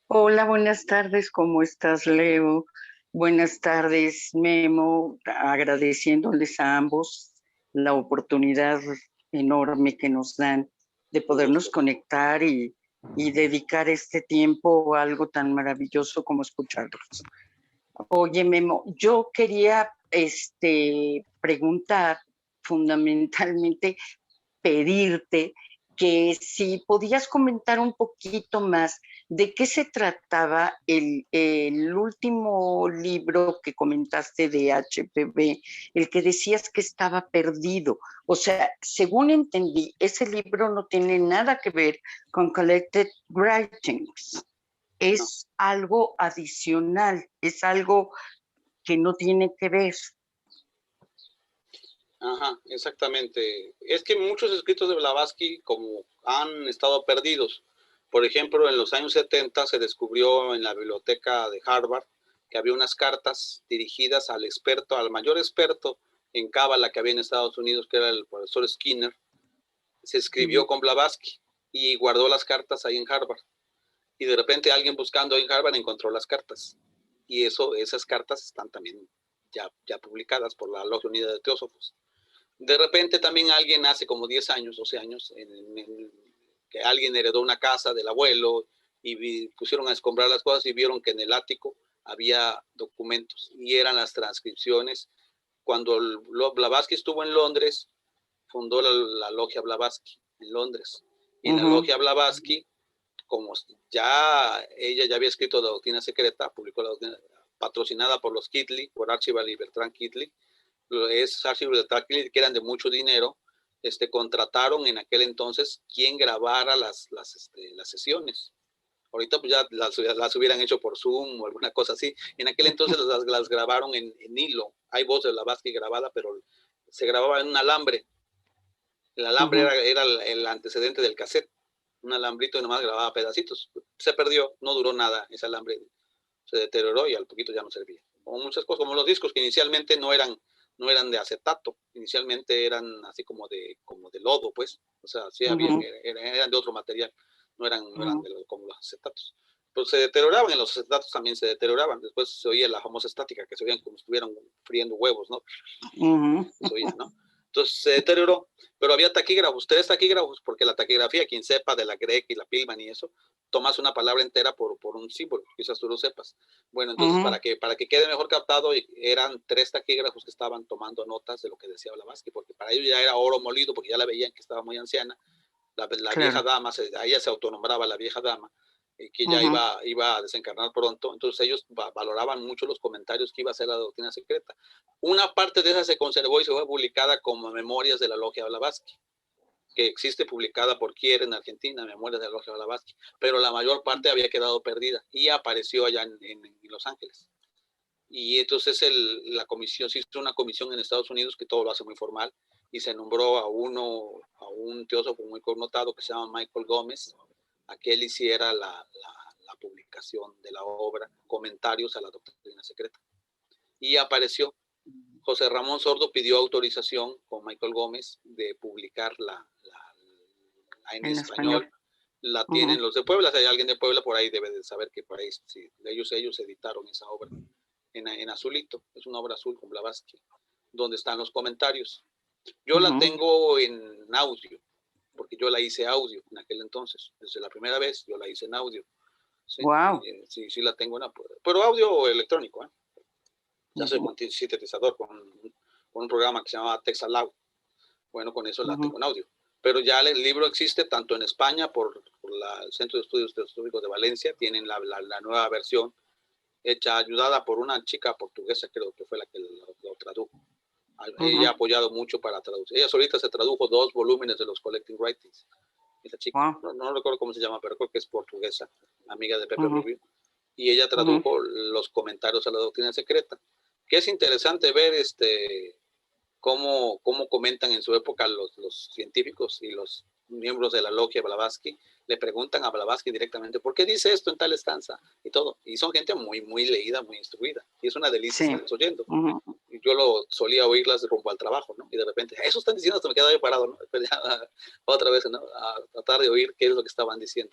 Speaker 8: Hola, buenas tardes, ¿cómo estás, Leo? Buenas tardes, Memo, agradeciéndoles a ambos la oportunidad enorme que nos dan de podernos conectar y dedicar este tiempo a algo tan maravilloso como escucharlos. Oye, Memo, yo quería preguntar, fundamentalmente pedirte que si podías comentar un poquito más de qué se trataba el último libro que comentaste de HPB, el que decías que estaba perdido. O sea, según entendí, ese libro no tiene nada que ver con Collected Writings. Es algo adicional, es algo que no tiene que ver.
Speaker 2: Ajá, exactamente. Es que muchos escritos de Blavatsky como han estado perdidos. Por ejemplo, en los años 70 se descubrió en la biblioteca de Harvard que había unas cartas dirigidas al experto, al mayor experto en cábala que había en Estados Unidos, que era el profesor Skinner. Se escribió con Blavatsky y guardó las cartas ahí en Harvard. Y de repente alguien buscando en Harvard encontró las cartas. Y esas cartas están también ya publicadas por la Logia Unida de Teósofos. De repente también alguien hace como 10 años, 12 años, que alguien heredó una casa del abuelo y pusieron a escombrar las cosas y vieron que en el ático había documentos y eran las transcripciones. Cuando Blavatsky estuvo en Londres, fundó la Logia Blavatsky en Londres. Y en la Logia Blavatsky, como ella ya había escrito La Doctrina Secreta, publicó la doctrina, patrocinada por los Kitley, por Archibald y Bertrand Kitley, que eran de mucho dinero, contrataron en aquel entonces quien grabara las sesiones. Ahorita pues ya las hubieran hecho por Zoom o alguna cosa así. En aquel entonces las grabaron en hilo. Hay voz de Blavatsky grabada, pero se grababa en un alambre. El alambre era el antecedente del cassette. Un alambrito que nomás grababa pedacitos. Se perdió, no duró nada ese alambre. Se deterioró y al poquito ya no servía. Como muchas cosas, como los discos que inicialmente no eran de acetato, inicialmente eran así como de lodo, pues, o sea, sí eran de otro material, no eran como los acetatos. Pues se deterioraban, en los acetatos también se deterioraban, después se oía la famosa estática, que se oían como si estuvieran friendo huevos, ¿no? Se oía, ¿no? Entonces se deterioró, pero había taquígrafos, 3 taquígrafos, porque la taquigrafía, quien sepa de la Gregg y la Pillman y eso, tomas una palabra entera por un símbolo, quizás tú lo sepas. Bueno, entonces para que quede mejor captado, eran 3 taquígrafos que estaban tomando notas de lo que decía Blavatsky, porque para ellos ya era oro molido, porque ya la veían que estaba muy anciana. La vieja dama, a ella se autonombraba la vieja dama, que ya iba a desencarnar pronto. Entonces ellos valoraban mucho los comentarios que iba a hacer la doctrina secreta. Una parte de esa se conservó y se fue publicada como Memorias de la Logia Blavatsky, que existe publicada por Kier en Argentina, Memorias de la Logia Blavatsky, pero la mayor parte había quedado perdida y apareció allá en Los Ángeles. Y entonces la comisión, se hizo una comisión en Estados Unidos que todo lo hace muy formal, y se nombró a un teósofo muy connotado que se llama Michael Gómez, a que él hiciera la publicación de la obra, comentarios a la doctrina secreta. Y apareció. José Ramón Sordo pidió autorización con Michael Gómez de publicarla en español. La tienen los de Puebla. Si hay alguien de Puebla por ahí debe de saber que por ahí sí, ellos editaron esa obra en azulito. Es una obra azul con Blavatsky, donde están los comentarios. Yo la tengo en audio, porque yo la hice audio en aquel entonces. Desde la primera vez yo la hice en audio. Sí,
Speaker 8: wow.
Speaker 2: Sí la tengo pero audio electrónico, ¿eh? Ya soy sintetizador con un programa que se llama Texalau. Bueno, con eso la tengo en audio. Pero ya el libro existe tanto en España por el Centro de Estudios Teosóficos de Valencia. Tienen la nueva versión hecha, ayudada por una chica portuguesa, creo que fue la que lo tradujo. Ella ha apoyado mucho para traducir. Ella solita se tradujo 2 volúmenes de los Collecting Writings. Esta chica, no recuerdo cómo se llama, pero creo que es portuguesa, amiga de Pepe Rubio. Y ella tradujo los comentarios a la doctrina secreta. Que es interesante ver cómo comentan en su época los científicos y los miembros de la logia Blavatsky. Le preguntan a Blavatsky directamente, ¿por qué dice esto en tal estanza? Y todo. Y son gente muy, muy leída, muy instruida. Y es una delicia estarles oyendo. Yo solía oírlas rumbo al trabajo, ¿no? Y de repente, eso están diciendo, hasta me quedaba yo parado, ¿no? Después ya, otra vez, ¿no? A tratar de oír qué es lo que estaban diciendo.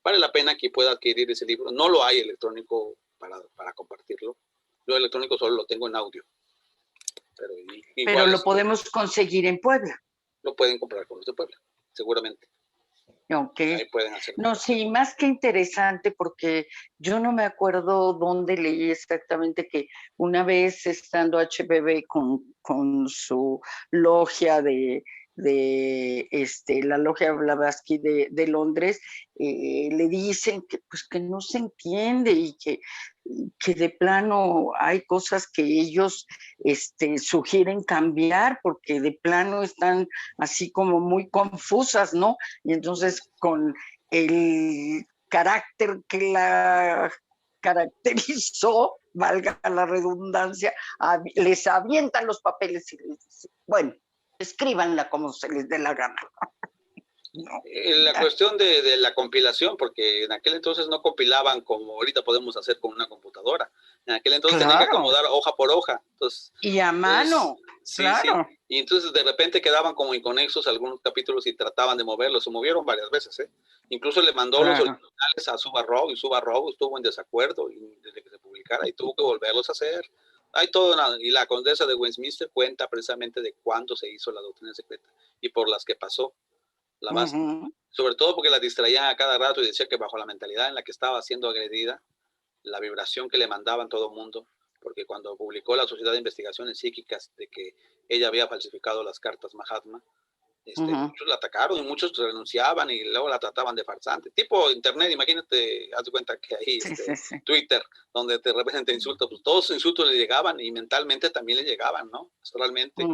Speaker 2: Vale la pena que pueda adquirir ese libro. No lo hay electrónico para compartirlo. Yo electrónico solo lo tengo en audio.
Speaker 8: Pero lo podemos conseguir en Puebla.
Speaker 2: Lo pueden comprar con los de Puebla, seguramente. Ahí pueden hacerlo.
Speaker 8: No, sí, más que interesante, porque yo no me acuerdo dónde leí exactamente que una vez estando HPB con su logia de la logia Blavatsky de Londres, le dicen que pues que no se entiende y que de plano hay cosas que ellos sugieren cambiar porque de plano están así como muy confusas, ¿no? Y entonces con el carácter que la caracterizó, valga la redundancia, les avientan los papeles y les dicen, bueno, escríbanla como se les dé la gana.
Speaker 2: No. La cuestión de la compilación, porque en aquel entonces no compilaban como ahorita podemos hacer con una computadora. En aquel entonces tenían que acomodar hoja por hoja. Entonces,
Speaker 8: y a mano,
Speaker 2: sí. Y entonces de repente quedaban como inconexos algunos capítulos y trataban de moverlos. Se movieron varias veces, ¿eh? Incluso le mandó los originales a Subarrow y Subarrow estuvo en desacuerdo desde que se publicara y tuvo que volverlos a hacer. Hay todo, y la condesa de Westminster cuenta precisamente de cuándo se hizo la doctrina secreta y por las que pasó Blavatsky, sobre todo porque la distraían a cada rato y decía que bajo la mentalidad en la que estaba siendo agredida, la vibración que le mandaban todo el mundo, porque cuando publicó la Sociedad de Investigaciones Psíquicas de que ella había falsificado las cartas Mahatma, muchos la atacaron y muchos renunciaban y luego la trataban de farsante. Tipo internet, imagínate, haz de cuenta que ahí Twitter, donde de repente te insultan, pues todos los insultos le llegaban y mentalmente también le llegaban, ¿no? Astralmente.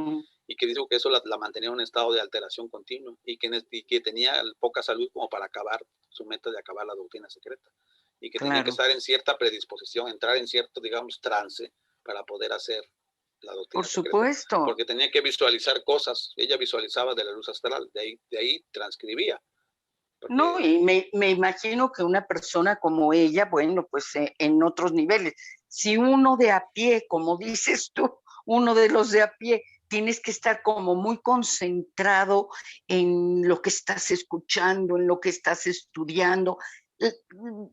Speaker 2: Y que dijo que eso la mantenía en un estado de alteración continua y que tenía poca salud como para acabar su meta de acabar la doctrina secreta. Y que tenía que estar en cierta predisposición, entrar en cierto, digamos, trance para poder hacer la doctrina secreta.
Speaker 8: Por supuesto.
Speaker 2: Porque tenía que visualizar cosas. Ella visualizaba de la luz astral, de ahí transcribía.
Speaker 8: Porque... No, y me imagino que una persona como ella, bueno, pues en otros niveles, si uno de a pie, como dices tú, uno de los de a pie, tienes que estar como muy concentrado en lo que estás escuchando, en lo que estás estudiando.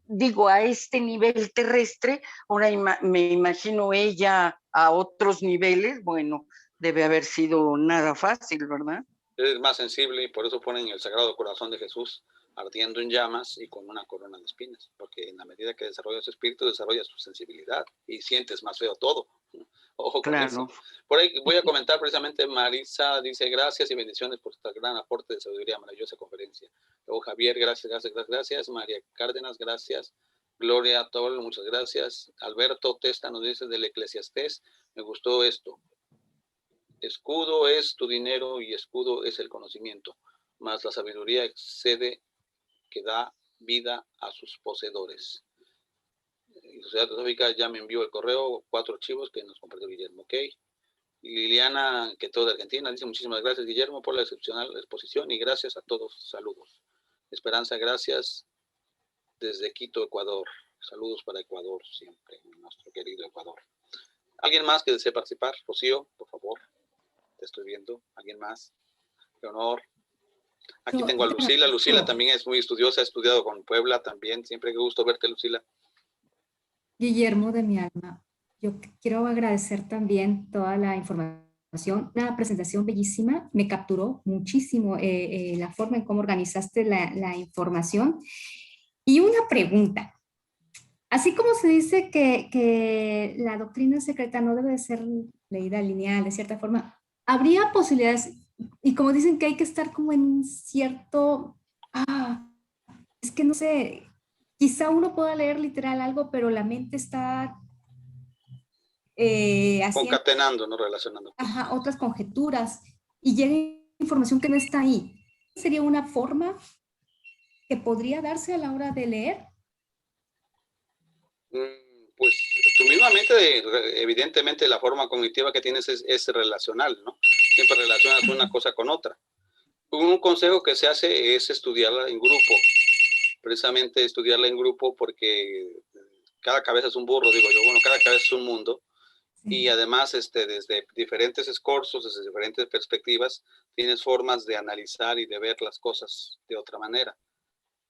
Speaker 8: Digo, a este nivel terrestre, ahora me imagino ella a otros niveles, bueno, debe haber sido nada fácil, ¿verdad?
Speaker 2: es más sensible y por eso ponen el Sagrado Corazón de Jesús ardiendo en llamas y con una corona de espinas, porque en la medida que desarrollas su espíritu, desarrollas tu sensibilidad y sientes más feo todo. Ojo con eso. Por ahí voy a comentar precisamente, Marisa dice, gracias y bendiciones por este gran aporte de sabiduría, maravillosa conferencia. Luego Javier, gracias. María Cárdenas, gracias. Gloria Tol, muchas gracias. Alberto Testa nos dice del Eclesiastés, me gustó esto. Escudo es tu dinero y escudo es el conocimiento, mas la sabiduría excede que da vida a sus poseedores. Y Sociedad Teosófica ya me envió el correo, 4 archivos que nos compartió Guillermo, ok. Y Liliana, que todo de Argentina, dice muchísimas gracias, Guillermo, por la excepcional exposición y gracias a todos, saludos. Esperanza, gracias desde Quito, Ecuador. Saludos para Ecuador siempre, nuestro querido Ecuador. ¿Alguien más que desee participar? Rocío, por favor. Te estoy viendo. ¿Alguien más? Leonor. Aquí tengo a Lucila. Lucila también es muy estudiosa, ha estudiado con Puebla también. Siempre que gusto verte, Lucila.
Speaker 6: Guillermo de mi alma, yo quiero agradecer también toda la información, una presentación bellísima, me capturó muchísimo la forma en cómo organizaste la información. Y una pregunta, así como se dice que la doctrina secreta no debe de ser leída lineal, de cierta forma, ¿habría posibilidades? Y como dicen que hay que estar como en un cierto, es que no sé, quizá uno pueda leer literal algo, pero la mente está
Speaker 2: concatenando, no relacionando.
Speaker 6: Ajá, otras conjeturas y llega información que no está ahí. ¿Sería una forma que podría darse a la hora de leer?
Speaker 2: Pues tú mismamente, evidentemente la forma cognitiva que tienes es relacional, ¿no? Siempre relacionas una cosa con otra. Un consejo que se hace es estudiarla en grupo, precisamente estudiarla en grupo porque cada cabeza es un burro, digo yo, bueno, cada cabeza es un mundo. Sí. Y además desde diferentes escorzos, desde diferentes perspectivas, tienes formas de analizar y de ver las cosas de otra manera,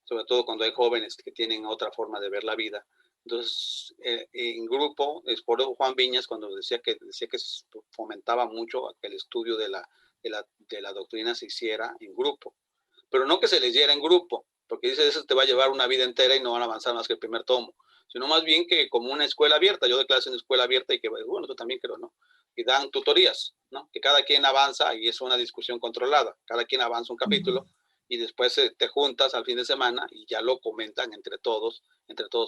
Speaker 2: sobre todo cuando hay jóvenes que tienen otra forma de ver la vida. Entonces, en grupo, es por eso Juan Viñas cuando decía que fomentaba mucho que el estudio de la doctrina se hiciera en grupo, pero no que se leyera en grupo, porque dice eso te va a llevar una vida entera y no van a avanzar más que el primer tomo, sino más bien que como una escuela abierta. Yo doy clases en escuela abierta y que, bueno, tú también creo, ¿no? Y dan tutorías, ¿no? Que cada quien avanza y es una discusión controlada, cada quien avanza un capítulo y después te juntas al fin de semana y ya lo comentan entre todos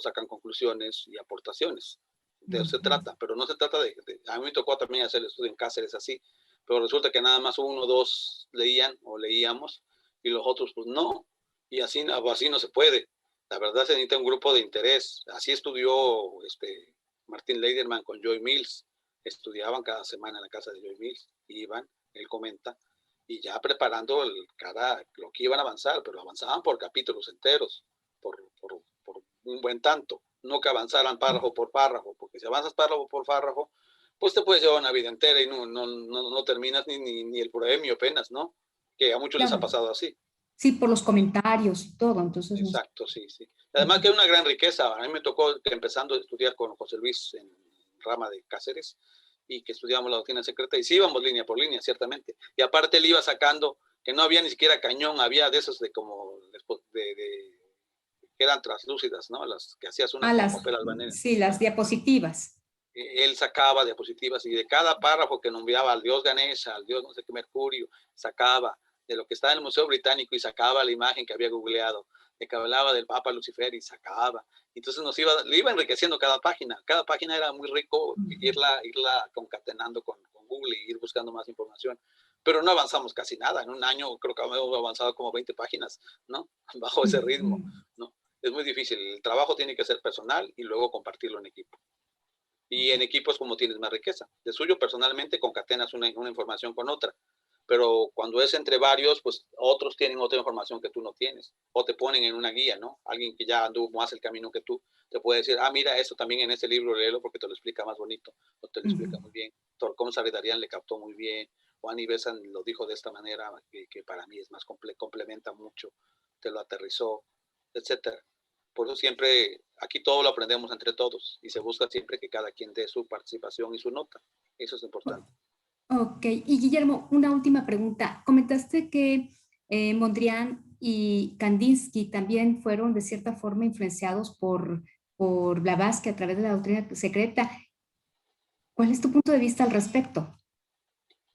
Speaker 2: sacan conclusiones y aportaciones. De eso se trata, pero no se trata a mí me tocó también hacer el estudio en Cáceres así, pero resulta que nada más 1 o 2 leían o leíamos y los otros pues no, y así no se puede. La verdad se necesita un grupo de interés. Así estudió Martin Leiderman con Joy Mills. Estudiaban cada semana en la casa de Joy Mills. Iban, él comenta, y ya preparando lo que iban a avanzar, pero avanzaban por capítulos enteros, por un buen tanto. No que avanzaran párrafo por párrafo, porque si avanzas párrafo por párrafo, pues te puedes llevar una vida entera y no terminas ni el premio apenas, ¿no? Que a muchos les ha pasado así.
Speaker 6: Sí, por los comentarios y todo, entonces...
Speaker 2: Exacto, sí. Además que hay una gran riqueza. A mí me tocó que empezando a estudiar con José Luis en rama de Cáceres y que estudiamos la doctrina secreta y sí íbamos línea por línea, ciertamente. Y aparte él iba sacando que no había ni siquiera cañón, había de esos que eran translúcidas, ¿no? Las que hacías una con papel albanés.
Speaker 6: Sí, las diapositivas.
Speaker 2: Él sacaba diapositivas y de cada párrafo que nombraba al dios Ganesha, al dios no sé qué Mercurio, sacaba de lo que estaba en el Museo Británico y sacaba la imagen que había googleado, de que hablaba del Papa Lucifer y sacaba. Entonces le iba enriqueciendo cada página. Cada página era muy rico irla concatenando con Google y ir buscando más información. Pero no avanzamos casi nada. En un año creo que hemos avanzado como 20 páginas, ¿no? Bajo ese ritmo, ¿no? Es muy difícil. El trabajo tiene que ser personal y luego compartirlo en equipo. Y en equipos como tienes más riqueza. De suyo, personalmente, concatenas una información con otra. Pero cuando es entre varios, pues otros tienen otra información que tú no tienes. O te ponen en una guía, ¿no? Alguien que ya anduvo más el camino que tú, te puede decir, mira, esto también en este libro léelo porque te lo explica más bonito. O te lo explica muy bien. Torcom Saridarian le captó muy bien. Juan Ibesan lo dijo de esta manera, que para mí es más complementa mucho. Te lo aterrizó, etcétera. Por eso siempre, aquí todo lo aprendemos entre todos y se busca siempre que cada quien dé su participación y su nota. Eso es importante.
Speaker 6: Ok, y Guillermo, una última pregunta. Comentaste que Mondrian y Kandinsky también fueron de cierta forma influenciados por Blavatsky a través de la doctrina secreta. ¿Cuál es tu punto de vista al respecto?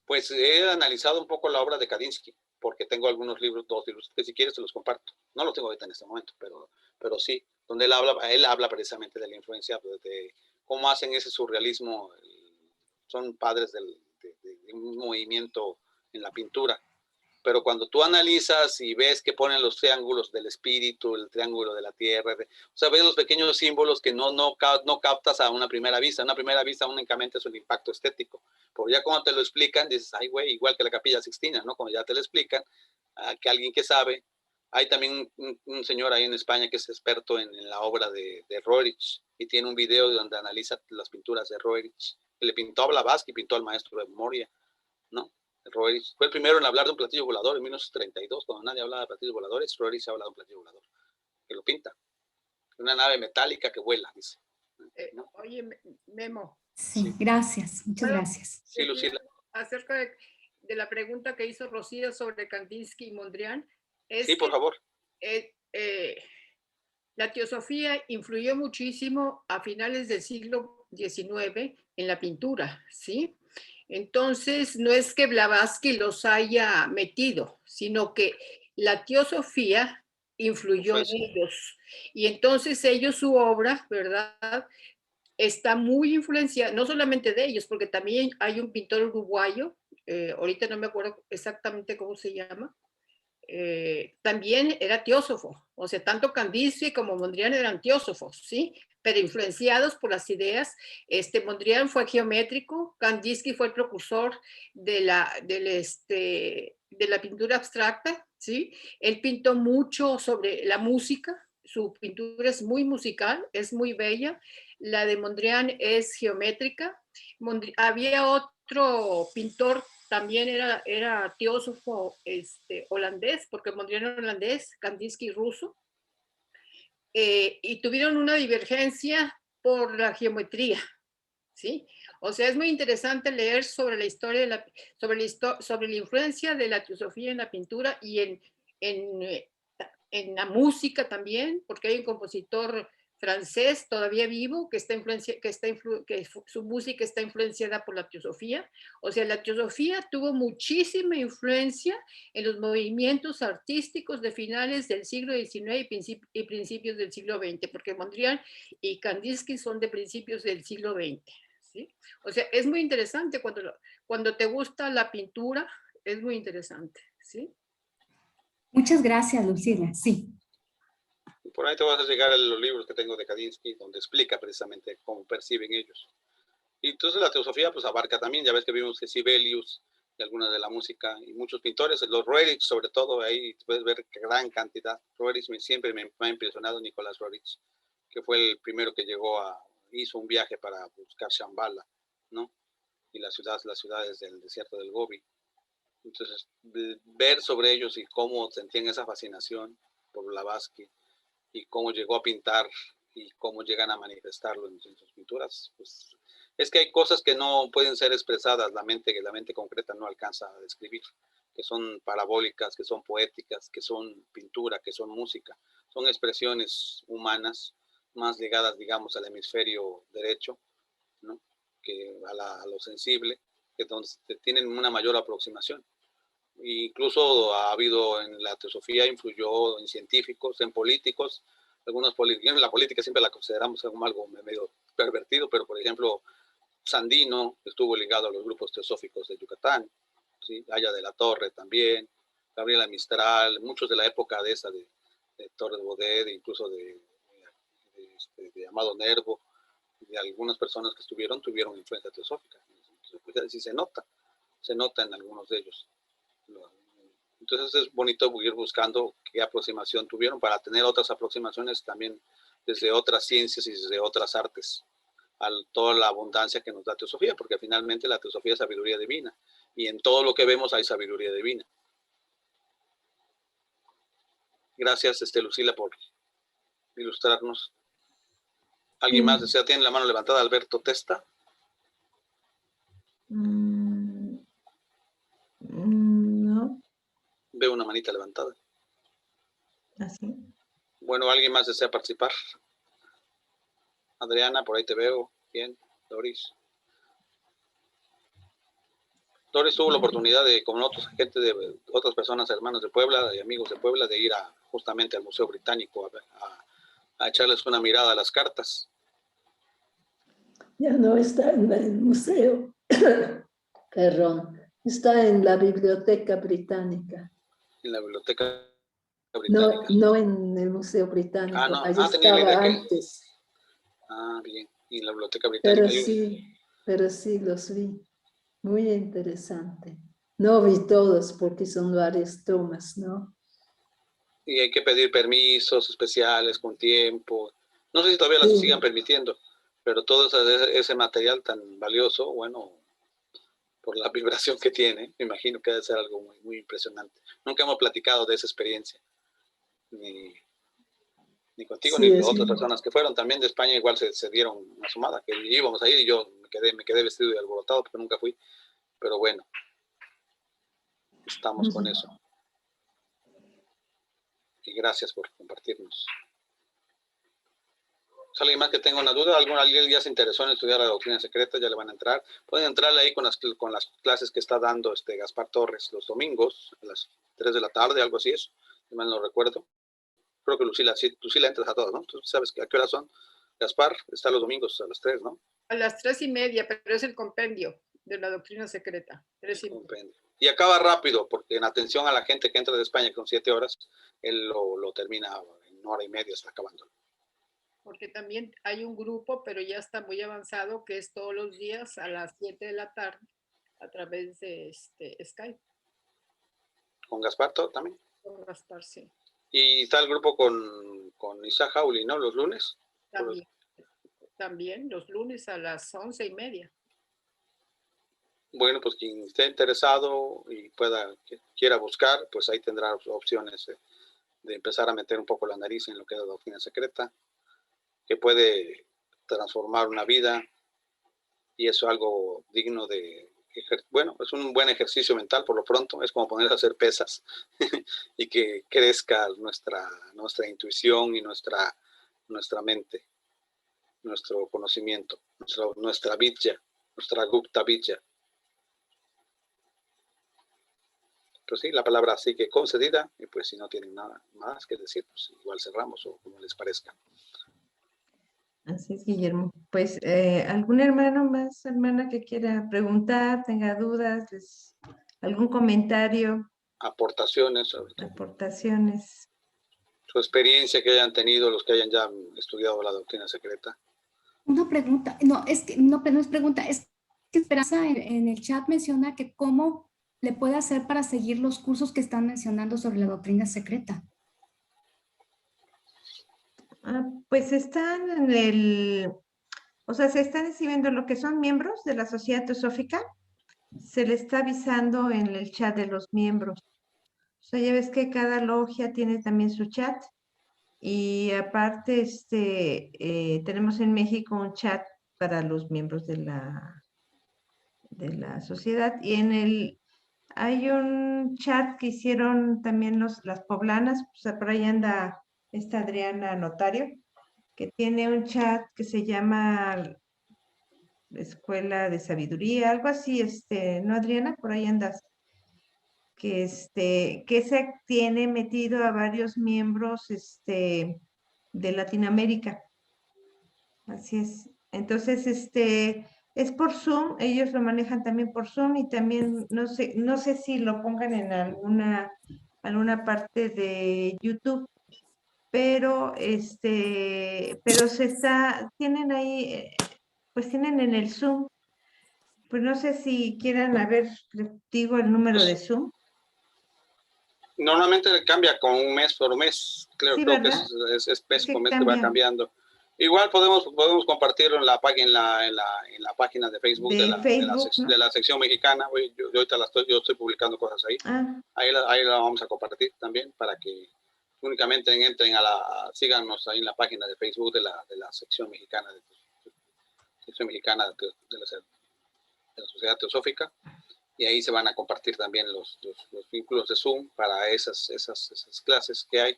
Speaker 2: Pues he analizado un poco la obra de Kandinsky, porque tengo algunos libros, 2 libros, que si quieres te los comparto. No los tengo ahorita en este momento, pero sí, donde él habla precisamente de la influencia, de cómo hacen ese surrealismo. Son padres de un movimiento en la pintura. Pero cuando tú analizas y ves que ponen los triángulos del espíritu, el triángulo de la tierra, o sea, ves los pequeños símbolos que no captas a una primera vista. A una primera vista únicamente es un impacto estético. Pero ya cuando te lo explican, dices, ay, güey, igual que la Capilla Sixtina, ¿no? Cuando ya te lo explican, que alguien que sabe. Hay también un señor ahí en España que es experto en la obra de Roerich y tiene un video donde analiza las pinturas de Roerich. Que le pintó a Blavatsky, pintó al maestro de Moria, ¿no? Roerich fue el primero en hablar de un platillo volador en 1932, cuando nadie hablaba de platillos voladores. Roerich habla de un platillo volador, que lo pinta. Una nave metálica que vuela, dice.
Speaker 9: ¿No? Oye, Memo.
Speaker 6: Sí, gracias, muchas gracias.
Speaker 2: Sí, Lucila.
Speaker 9: Acerca de la pregunta que hizo Rocío sobre Kandinsky y Mondrian.
Speaker 2: Sí, por favor.
Speaker 9: La teosofía influyó muchísimo a finales del siglo XIX en la pintura, ¿sí? Entonces, no es que Blavatsky los haya metido, sino que la teosofía influyó en ellos. Y entonces ellos, su obra, ¿verdad?, está muy influenciada, no solamente de ellos, porque también hay un pintor uruguayo, ahorita no me acuerdo exactamente cómo se llama, también era teósofo, o sea, tanto Kandinsky como Mondrian eran teósofos, ¿sí? Pero influenciados por las ideas. Mondrian fue geométrico, Kandinsky fue el precursor de la pintura abstracta, ¿sí? Él pintó mucho sobre la música, su pintura es muy musical, es muy bella. La de Mondrian es geométrica. Había otro pintor, también era teósofo holandés, porque Mondrian era holandés, Kandinsky ruso, y tuvieron una divergencia por la geometría, ¿sí? O sea, es muy interesante leer sobre la historia, sobre la influencia de la teosofía en la pintura y en la música también, porque hay un compositor francés todavía vivo que su música está influenciada por la teosofía. O sea, la teosofía tuvo muchísima influencia en los movimientos artísticos de finales del siglo XIX y principios del siglo XX, porque Mondrian y Kandinsky son de principios del siglo XX, ¿sí? O sea, es muy interesante cuando te gusta la pintura, es muy interesante, ¿sí?
Speaker 6: Muchas gracias, Lucila. Sí.
Speaker 2: Por ahí te vas a llegar a los libros que tengo de Kandinsky, donde explica precisamente cómo perciben ellos. Y entonces la teosofía pues abarca también, ya ves que vimos que Sibelius y alguna de la música y muchos pintores, los Roerich sobre todo, ahí puedes ver gran cantidad. Roerich siempre me ha impresionado, Nicolás Roerich, que fue el primero que hizo un viaje para buscar Shambhala, ¿no? Y las ciudades del desierto del Gobi. Entonces, ver sobre ellos y cómo sentían esa fascinación por Blavatsky y cómo llegó a pintar y cómo llegan a manifestarlo en sus pinturas, pues es que hay cosas que no pueden ser expresadas, la mente concreta no alcanza a describir, que son parabólicas, que son poéticas, que son pintura, que son música, son expresiones humanas más ligadas, digamos, al hemisferio derecho, ¿no? Que a lo sensible, que donde tienen una mayor aproximación. Incluso ha habido en la teosofía, influyó en científicos, en políticos, la política siempre la consideramos como algo medio pervertido, pero por ejemplo, Sandino estuvo ligado a los grupos teosóficos de Yucatán, ¿sí? Aya de la Torre también, Gabriela Mistral, muchos de la época de Torres Bodet, incluso de Amado Nervo, de algunas personas que tuvieron influencia teosófica. Entonces, pues, sí se nota en algunos de ellos. Entonces es bonito ir buscando qué aproximación tuvieron para tener otras aproximaciones también desde otras ciencias y desde otras artes a toda la abundancia que nos da teosofía, porque finalmente la teosofía es sabiduría divina y en todo lo que vemos hay sabiduría divina. Gracias, Lucila, por ilustrarnos. ¿Alguien más desea? ¿Tiene la mano levantada? Alberto Testa. Veo una manita levantada.
Speaker 1: Así.
Speaker 2: Bueno, ¿alguien más desea participar? Adriana, por ahí te veo. Bien. Doris. Doris tuvo la oportunidad de, como otros gente de otras personas, hermanos de Puebla y amigos de Puebla, de ir justamente al Museo Británico a echarles una mirada a las cartas.
Speaker 10: Ya no está en el museo, perdón, está en la Biblioteca Británica.
Speaker 2: En la Biblioteca Británica.
Speaker 10: No en el Museo Británico,
Speaker 2: Ah, no.
Speaker 10: allí
Speaker 2: Tenía la idea
Speaker 10: estaba
Speaker 2: que...
Speaker 10: antes.
Speaker 2: Ah, bien. Y en la Biblioteca Británica.
Speaker 10: Pero sí los vi. Muy interesante. No vi todos porque son varias tomas, ¿no?
Speaker 2: Y hay que pedir permisos especiales con tiempo. No sé si todavía las sigan permitiendo, pero todo ese material tan valioso, bueno, por la vibración que tiene, me imagino que debe ser algo muy, muy impresionante. Nunca hemos platicado de esa experiencia, ni contigo, ni con otras personas que fueron también de España, igual se dieron una sumada, que íbamos a ir y yo me quedé vestido y alborotado porque nunca fui, pero bueno, estamos con eso. Y gracias por compartirnos. Si alguien más que tenga una duda, alguien ya se interesó en estudiar la doctrina secreta, ya le van a entrar. Pueden entrarle ahí con las clases que está dando Gaspar Torres los domingos, a las 3 de la tarde, algo así es, si mal no recuerdo. Creo que Lucila, sí, tú sí la entras a todas, ¿no? Tú sabes a qué hora son. Gaspar está los domingos a las 3, ¿no?
Speaker 9: A las 3:30, pero es el compendio de la doctrina secreta. 3:30.
Speaker 2: Y acaba rápido, porque en atención a la gente que entra de España, que son 7 horas, él lo termina en 1 hora y media, está acabando.
Speaker 9: Porque también hay un grupo, pero ya está muy avanzado, que es todos los días a las 7 de la tarde a través de Skype.
Speaker 2: ¿Con Gaspar también?
Speaker 9: Con Gaspar, sí.
Speaker 2: Y está el grupo con Isaac Jauli, ¿no? Los lunes.
Speaker 9: También los lunes a las 11:30.
Speaker 2: Bueno, pues quien esté interesado y quiera buscar, pues ahí tendrá opciones de empezar a meter un poco la nariz en lo que es la doctrina secreta, que puede transformar una vida, y eso es algo digno de... Bueno, es un buen ejercicio mental por lo pronto, es como ponerse a hacer pesas y que crezca nuestra intuición y nuestra mente, nuestro conocimiento, nuestra vidya, nuestra gupta vidya. Pues sí, la palabra así que concedida, y pues si no tienen nada más que decir, pues igual cerramos o como les parezca.
Speaker 1: Así es, Guillermo. Pues, ¿algún hermano más, hermana que quiera preguntar, tenga dudas, algún comentario?
Speaker 2: Aportaciones.
Speaker 1: Aportaciones.
Speaker 2: Su experiencia que hayan tenido los que hayan ya estudiado la doctrina secreta.
Speaker 6: Una pregunta, no es pregunta, es que Esperanza en el chat menciona que cómo le puede hacer para seguir los cursos que están mencionando sobre la doctrina secreta.
Speaker 1: Pues están se están exhibiendo lo que son miembros de la Sociedad Teosófica, se le está avisando en el chat de los miembros. O sea, ya ves que cada logia tiene también su chat, y aparte tenemos en México un chat para los miembros de la sociedad, y hay un chat que hicieron también las poblanas, o sea, por ahí anda esta Adriana Notario, que tiene un chat que se llama Escuela de Sabiduría, algo así, ¿no, Adriana? Por ahí andas. Que se tiene metido a varios miembros, de Latinoamérica. Así es. Entonces, es por Zoom, ellos lo manejan también por Zoom, y también, no sé si lo pongan en alguna parte de YouTube, pero tienen ahí, pues tienen en el Zoom, pues no sé si quieran, les digo el número de Zoom.
Speaker 2: Normalmente cambia con un mes por mes, creo que es mes por mes que va cambiando. Igual podemos compartirlo en la página de Facebook, de la sección mexicana. Yo ahorita yo estoy publicando cosas ahí. Ahí la vamos a compartir también para que únicamente entren síganos ahí en la página de Facebook de la sección mexicana de la Sociedad Teosófica, y ahí se van a compartir también los vínculos de Zoom para esas clases que hay,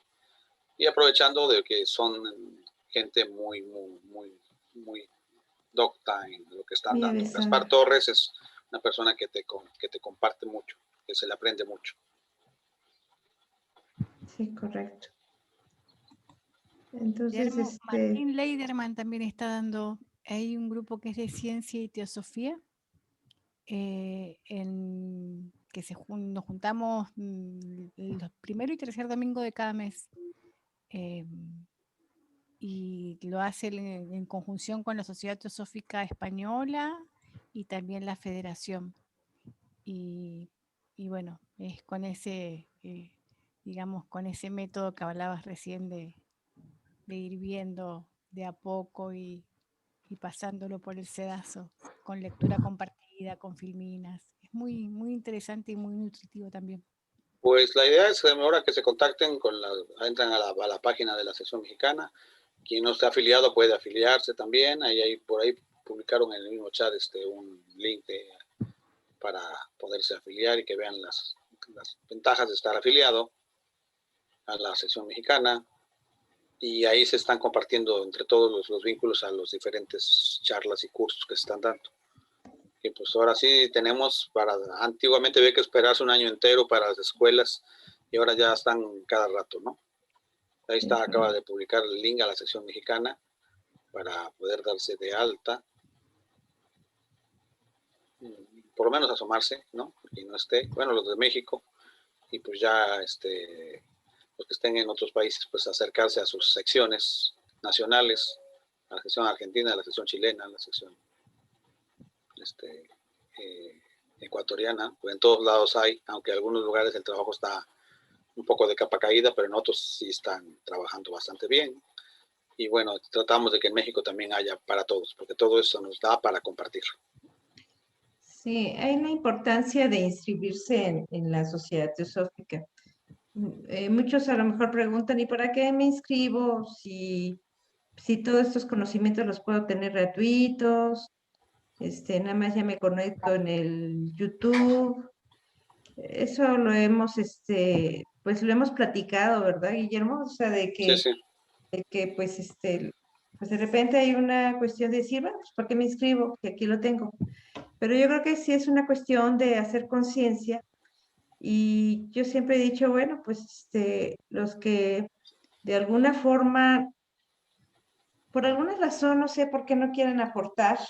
Speaker 2: y aprovechando de que son gente muy docta en lo que están dando. Gaspar Torres es una persona que te comparte mucho, que se le aprende mucho.
Speaker 1: Sí, correcto. Entonces,
Speaker 7: Martín Leiderman también está dando, hay un grupo que es de Ciencia y Teosofía, que nos juntamos los primero y tercer domingo de cada mes, y lo hace en conjunción con la Sociedad Teosófica Española y también la Federación. Y bueno, es con ese, digamos, con ese método que hablabas recién de ir viendo de a poco y pasándolo por el sedazo, con lectura compartida, con filminas. Es muy interesante y muy nutritivo también.
Speaker 2: Pues la idea es ahora que se contacten entran a la página de la sección mexicana. Quien no esté afiliado puede afiliarse también. Por ahí publicaron en el mismo chat un link para poderse afiliar y que vean las ventajas de estar afiliado a la sección mexicana. Y ahí se están compartiendo entre todos los vínculos a los diferentes charlas y cursos que se están dando. Y pues ahora sí tenemos, antiguamente había que esperarse un año entero para las escuelas y ahora ya están cada rato, ¿no? Ahí está, acaba de publicar el link a la sección mexicana para poder darse de alta. Por lo menos asomarse, ¿no? Porque no esté, bueno, los de México, y pues ya los que estén en otros países, pues acercarse a sus secciones nacionales, a la sección argentina, a la sección chilena, a la sección ecuatoriana, pues en todos lados hay, aunque en algunos lugares el trabajo está un poco de capa caída, pero en otros sí están trabajando bastante bien. Y bueno, tratamos de que en México también haya para todos, porque todo eso nos da para compartir.
Speaker 1: Sí, hay una importancia de inscribirse en la Sociedad Teosófica. Muchos a lo mejor preguntan, ¿y para qué me inscribo si todos estos conocimientos los puedo tener gratuitos? Nada más ya me conecto en el YouTube. Eso lo hemos, pues lo hemos platicado, ¿verdad, Guillermo? O sea, de que,
Speaker 2: sí.
Speaker 1: De que pues, pues de repente hay una cuestión de decir, bueno, pues ¿por qué me inscribo? Que aquí lo tengo. Pero yo creo que sí es una cuestión de hacer conciencia. Y yo siempre he dicho, bueno, pues los que de alguna forma, por alguna razón, no sé por qué no quieren aportar,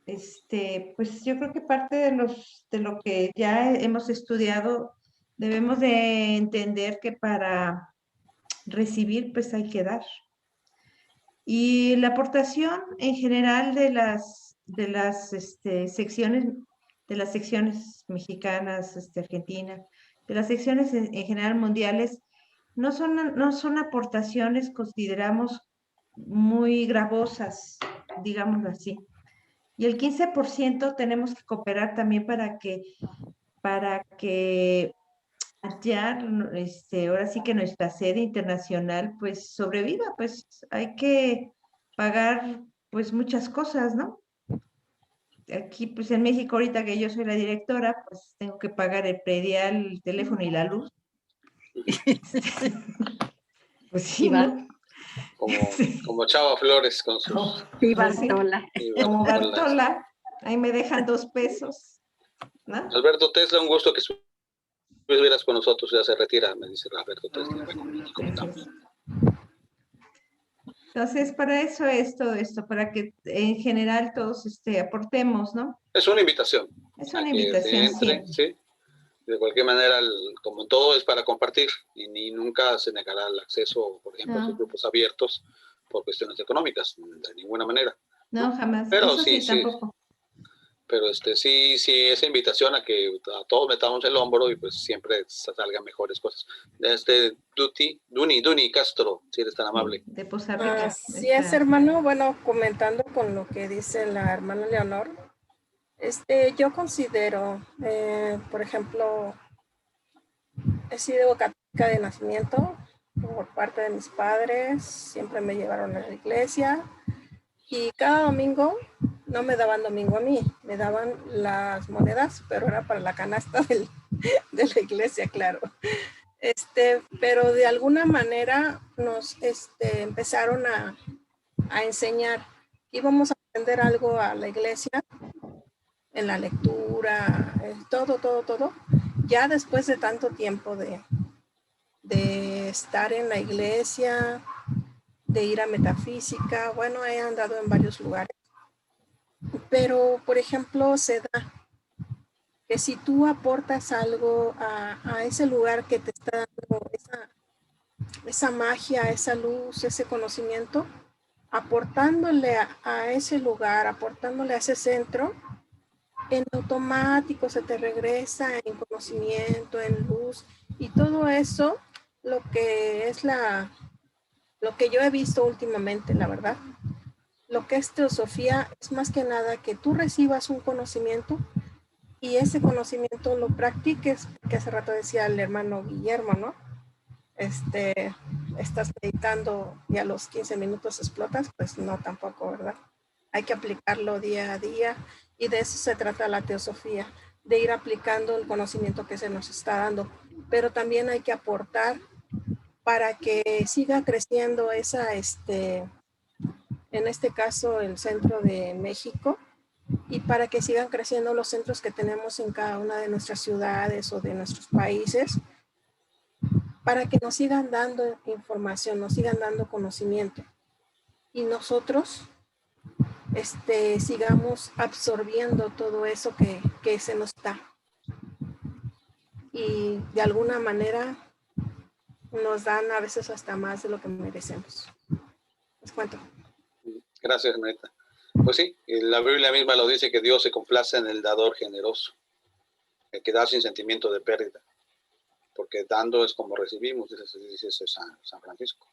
Speaker 1: pues yo creo que parte de lo que ya hemos estudiado, debemos de entender que para recibir, pues hay que dar. Y la aportación en general de las secciones, de las secciones mexicanas, argentinas, de las secciones en general mundiales, no son aportaciones, consideramos, muy gravosas, digámoslo así. Y el 15% tenemos que cooperar también para que ya, ahora sí que nuestra sede internacional pues sobreviva, pues hay que pagar pues muchas cosas, ¿no? Aquí pues en México ahorita que yo soy la directora, pues tengo que pagar el predial, el teléfono y la luz. Pues sí, ¿no?
Speaker 2: Como Chava Flores con sus...
Speaker 4: Y Bartola.
Speaker 1: Como Bartola, ahí me dejan 2 pesos, ¿no?
Speaker 2: Alberto Tesla, un gusto que estuvieras con nosotros, ya se retira, me dice Alberto Tesla. Comentamos.
Speaker 1: Entonces, para eso es todo esto, para que en general todos aportemos, ¿no?
Speaker 2: Es una invitación.
Speaker 1: Es una invitación,
Speaker 2: sí. De cualquier manera, como todo es para compartir y nunca se negará el acceso, por ejemplo, a esos grupos abiertos por cuestiones económicas, de ninguna manera.
Speaker 1: No, jamás.
Speaker 2: Pero
Speaker 1: eso sí, tampoco.
Speaker 2: Pero sí, esa invitación a que a todos metamos el hombro y pues siempre salgan mejores cosas. Duni Castro, si eres tan amable.
Speaker 1: De Poza Rica.
Speaker 11: Así es, hermano. Bueno, comentando con lo que dice la hermana Leonor, yo considero, por ejemplo, he sido católica de nacimiento por parte de mis padres, siempre me llevaron a la iglesia y cada domingo no me daban domingo a mí, me daban las monedas, pero era para la canasta de la iglesia, claro. Pero de alguna manera nos empezaron a enseñar. Íbamos a aprender algo a la iglesia, en la lectura, todo. Ya después de tanto tiempo de estar en la iglesia, de ir a metafísica, bueno, he andado en varios lugares. Pero, por ejemplo, se da que si tú aportas algo a ese lugar que te está dando esa magia, esa luz, ese conocimiento, aportándole a ese lugar, aportándole a ese centro, en automático se te regresa en conocimiento, en luz, y todo eso, lo que es lo que yo he visto últimamente, la verdad, lo que es teosofía es más que nada que tú recibas un conocimiento y ese conocimiento lo practiques, que hace rato decía el hermano Guillermo, ¿no? Estás meditando y a los 15 minutos explotas, pues no, tampoco, ¿verdad? Hay que aplicarlo día a día y de eso se trata la teosofía, de ir aplicando el conocimiento que se nos está dando, pero también hay que aportar para que siga creciendo esa, en este caso, el centro de México, y para que sigan creciendo los centros que tenemos en cada una de nuestras ciudades o de nuestros países, para que nos sigan dando información, nos sigan dando conocimiento. Y nosotros sigamos absorbiendo todo eso que se nos da. Y de alguna manera nos dan a veces hasta más de lo que merecemos. Les cuento.
Speaker 2: Gracias, Marita. Pues sí, la Biblia misma lo dice, que Dios se complace en el dador generoso, el que da sin sentimiento de pérdida, porque dando es como recibimos, dice San Francisco.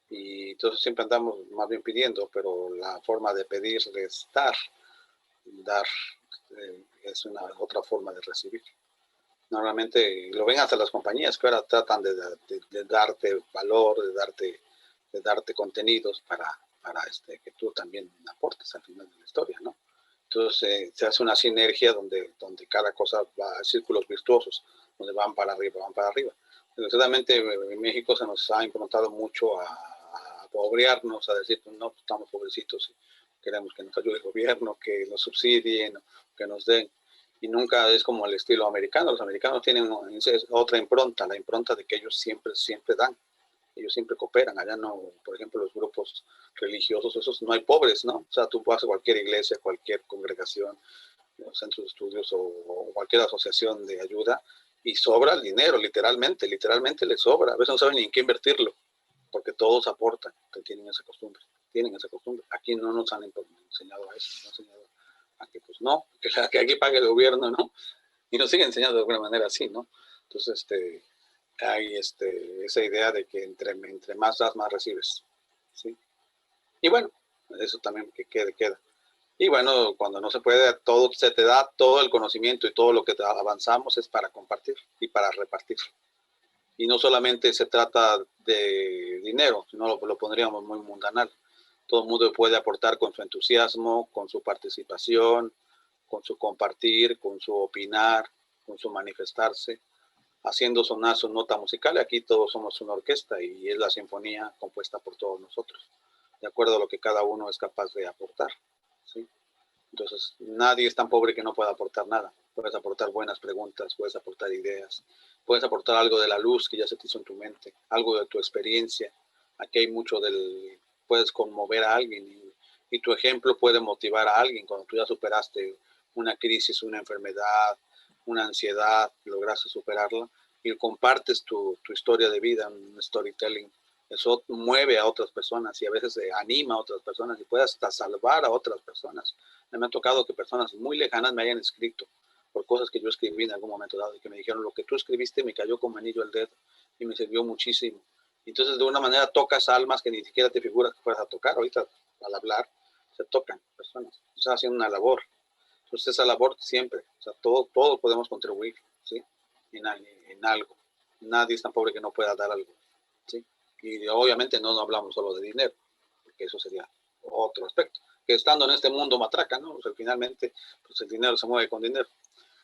Speaker 2: Y entonces siempre andamos más bien pidiendo, pero la forma de pedir es dar es una otra forma de recibir. Normalmente lo ven hasta las compañías que ahora tratan de darte valor, de darte contenidos para que tú también aportes al final de la historia, ¿no? Entonces se hace una sinergia donde cada cosa va a círculos virtuosos, donde van para arriba. Desgraciadamente en México se nos ha implantado mucho a pobrearnos, a decir, no, estamos pobrecitos, queremos que nos ayude el gobierno, que nos subsidien, que nos den. Y nunca es como el estilo americano. Los americanos tienen otra impronta, la impronta de que ellos siempre dan. Ellos siempre cooperan. Allá no, por ejemplo, los grupos religiosos, esos no hay pobres, ¿no? O sea, tú vas a cualquier iglesia, cualquier congregación, centros de estudios o cualquier asociación de ayuda y sobra el dinero, literalmente les sobra. A veces no saben ni en qué invertirlo, porque todos aportan, tienen esa costumbre. Aquí no nos han enseñado a eso, nos han enseñado a que pues no, que aquí pague el gobierno, ¿no? Y nos siguen enseñando de alguna manera así, ¿no? Entonces, hay esa idea de que entre más das, más recibes, ¿sí? Y bueno, eso también que queda. Y bueno, cuando no se puede, se te da todo el conocimiento y todo lo que avanzamos es para compartir y para repartir. Y no solamente se trata de dinero, sino lo pondríamos muy mundanal. Todo el mundo puede aportar con su entusiasmo, con su participación, con su compartir, con su opinar, con su manifestarse, haciendo sonar su nota musical. Aquí todos somos una orquesta y es la sinfonía compuesta por todos nosotros, de acuerdo a lo que cada uno es capaz de aportar, ¿sí? Entonces, nadie es tan pobre que no pueda aportar nada. Puedes aportar buenas preguntas, puedes aportar ideas, puedes aportar algo de la luz que ya se te hizo en tu mente, algo de tu experiencia. Aquí hay mucho puedes conmover a alguien y tu ejemplo puede motivar a alguien cuando tú ya superaste una crisis, una enfermedad, una ansiedad, lograste superarla y compartes tu historia de vida, un storytelling. Eso mueve a otras personas y a veces anima a otras personas y puede hasta salvar a otras personas. Me ha tocado que personas muy lejanas me hayan escrito por cosas que yo escribí en algún momento dado y que me dijeron, lo que tú escribiste me cayó como anillo al dedo y me sirvió muchísimo. Entonces, de una manera tocas almas que ni siquiera te figuras que puedas a tocar. Ahorita, al hablar, se tocan personas. Estás haciendo una labor. Entonces, esa labor siempre, o sea, todos podemos contribuir, ¿sí? En algo. Nadie es tan pobre que no pueda dar algo, ¿sí? Y obviamente no hablamos solo de dinero, porque eso sería otro aspecto. que estando en este mundo matraca, ¿no? O sea, finalmente, pues el dinero se mueve con dinero.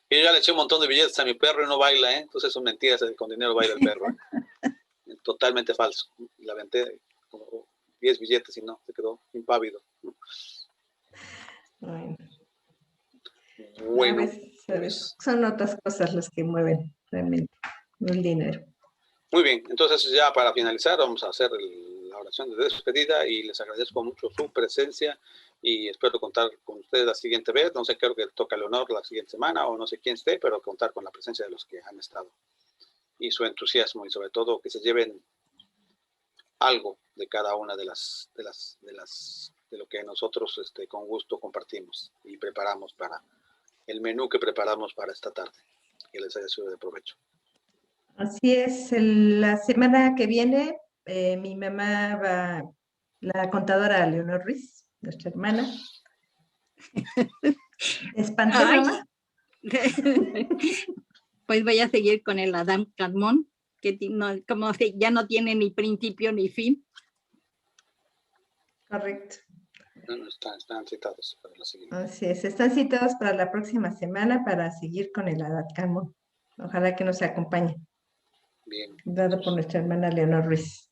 Speaker 2: Y yo ya le eché un montón de billetes a mi perro y no baila, ¿eh? Entonces son mentiras, con dinero baila el perro, ¿eh? Totalmente falso. La aventé como 10 billetes y no, se quedó impávido. Bueno,
Speaker 1: ¿sabes? Son otras cosas las que mueven realmente, no el dinero.
Speaker 2: Muy bien, entonces ya para finalizar vamos a hacer la oración de despedida y les agradezco mucho su presencia y espero contar con ustedes la siguiente vez. No sé, creo que toca el honor la siguiente semana o no sé quién esté, pero contar con la presencia de los que han estado y su entusiasmo y sobre todo que se lleven algo de cada una de lo que nosotros con gusto compartimos y preparamos para el menú que preparamos para esta tarde. Que les haya sido de provecho.
Speaker 1: Así es, la semana que viene mi mamá va, la contadora Leonor Ruiz, nuestra hermana. ¿Espanté, mamá?
Speaker 12: Pues voy a seguir con el Adam Kadmon, que como ya no tiene ni principio ni fin.
Speaker 1: Correcto.
Speaker 2: No, están citados para la siguiente.
Speaker 1: Así es, están citados para la próxima semana para seguir con el Adam Kadmon. Ojalá que nos acompañe.
Speaker 2: Bien.
Speaker 1: Dado por nuestra hermana Leonor Ruiz.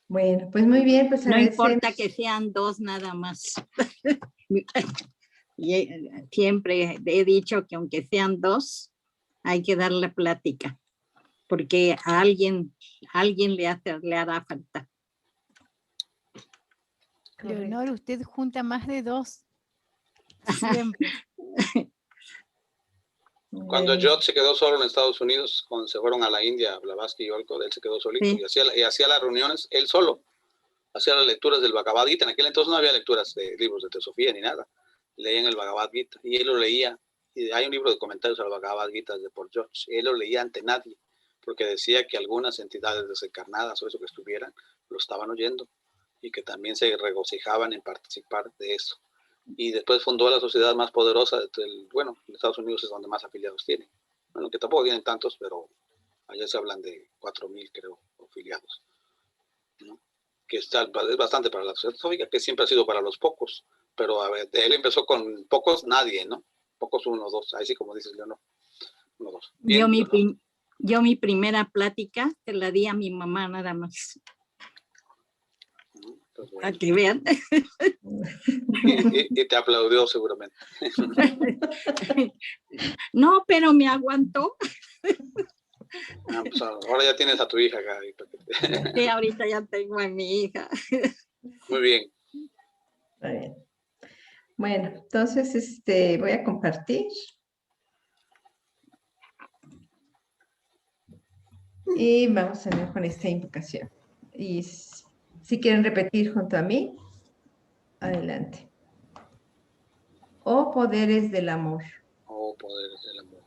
Speaker 1: Bueno, pues muy bien, pues
Speaker 12: no importa que sean 2 nada más. Siempre he dicho que aunque sean 2, hay que darle plática, porque a alguien le hará falta.
Speaker 7: Leonor, usted junta más de 2. Siempre.
Speaker 2: Cuando Jot se quedó solo en Estados Unidos, cuando se fueron a la India, Blavatsky y Olcott, él se quedó solito sí. y hacía las reuniones, él solo, hacía las lecturas del Bhagavad Gita. En aquel entonces no había lecturas de libros de teosofía ni nada. Leían el Bhagavad Gita y él lo leía. Y hay un libro de comentarios al Bhagavad Gita de por George. Él lo leía ante nadie, porque decía que algunas entidades desencarnadas o eso que estuvieran, lo estaban oyendo y que también se regocijaban en participar de eso. Y después fundó la sociedad más poderosa en Estados Unidos es donde más afiliados tienen. Bueno, que tampoco tienen tantos, pero allá se hablan de 4,000, creo, afiliados, ¿no? Que es bastante para la sociedad teosófica, que siempre ha sido para los pocos, pero a ver, él empezó con pocos, nadie, ¿no? Pocos, 1 o 2, ahí sí como dices, Leonor, 1 o 2. Bien,
Speaker 12: yo mi primera plática te la di a mi mamá nada más.
Speaker 2: Pues bueno.
Speaker 12: Para que vean.
Speaker 2: Y te aplaudió seguramente.
Speaker 12: No, pero me aguantó.
Speaker 2: Pues ahora ya tienes a tu hija acá.
Speaker 12: Sí, ahorita ya tengo a mi hija.
Speaker 2: Muy bien.
Speaker 1: Muy bien. Bueno, entonces voy a compartir. Y vamos a ver con esta invocación. Y si quieren repetir junto a mí, adelante. Oh poderes del amor.
Speaker 2: Oh poderes del amor.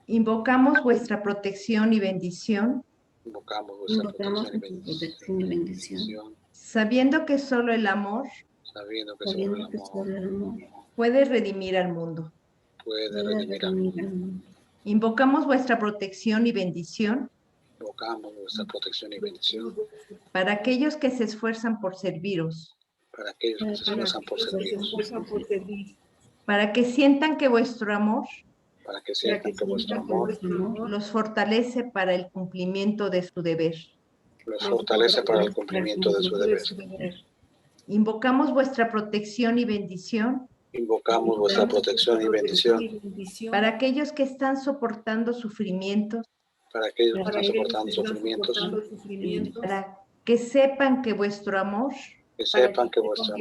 Speaker 1: Invocamos vuestra protección y bendición.
Speaker 2: Invocamos vuestra protección y bendición.
Speaker 1: Sabiendo que solo el amor.
Speaker 2: Sabiendo que solo el amor
Speaker 1: puede redimir al mundo.
Speaker 2: Puede redimir al mundo.
Speaker 1: Invocamos vuestra protección y bendición.
Speaker 2: Invocamos vuestra protección y bendición.
Speaker 1: Para aquellos que se esfuerzan por serviros.
Speaker 2: Para aquellos que se esfuerzan por serviros.
Speaker 1: Para que sientan que vuestro amor.
Speaker 2: Para que sientan que vuestro amor
Speaker 1: los fortalece para el cumplimiento de su deber.
Speaker 2: Los fortalece para el cumplimiento de su deber.
Speaker 1: Invocamos vuestra protección y bendición.
Speaker 2: Invocamos vuestra protección y bendición.
Speaker 1: Para aquellos que están soportando sufrimientos.
Speaker 2: Para aquellos que están soportando sufrimientos.
Speaker 1: Para que sepan que vuestro amor.
Speaker 2: Que sepan que vuestro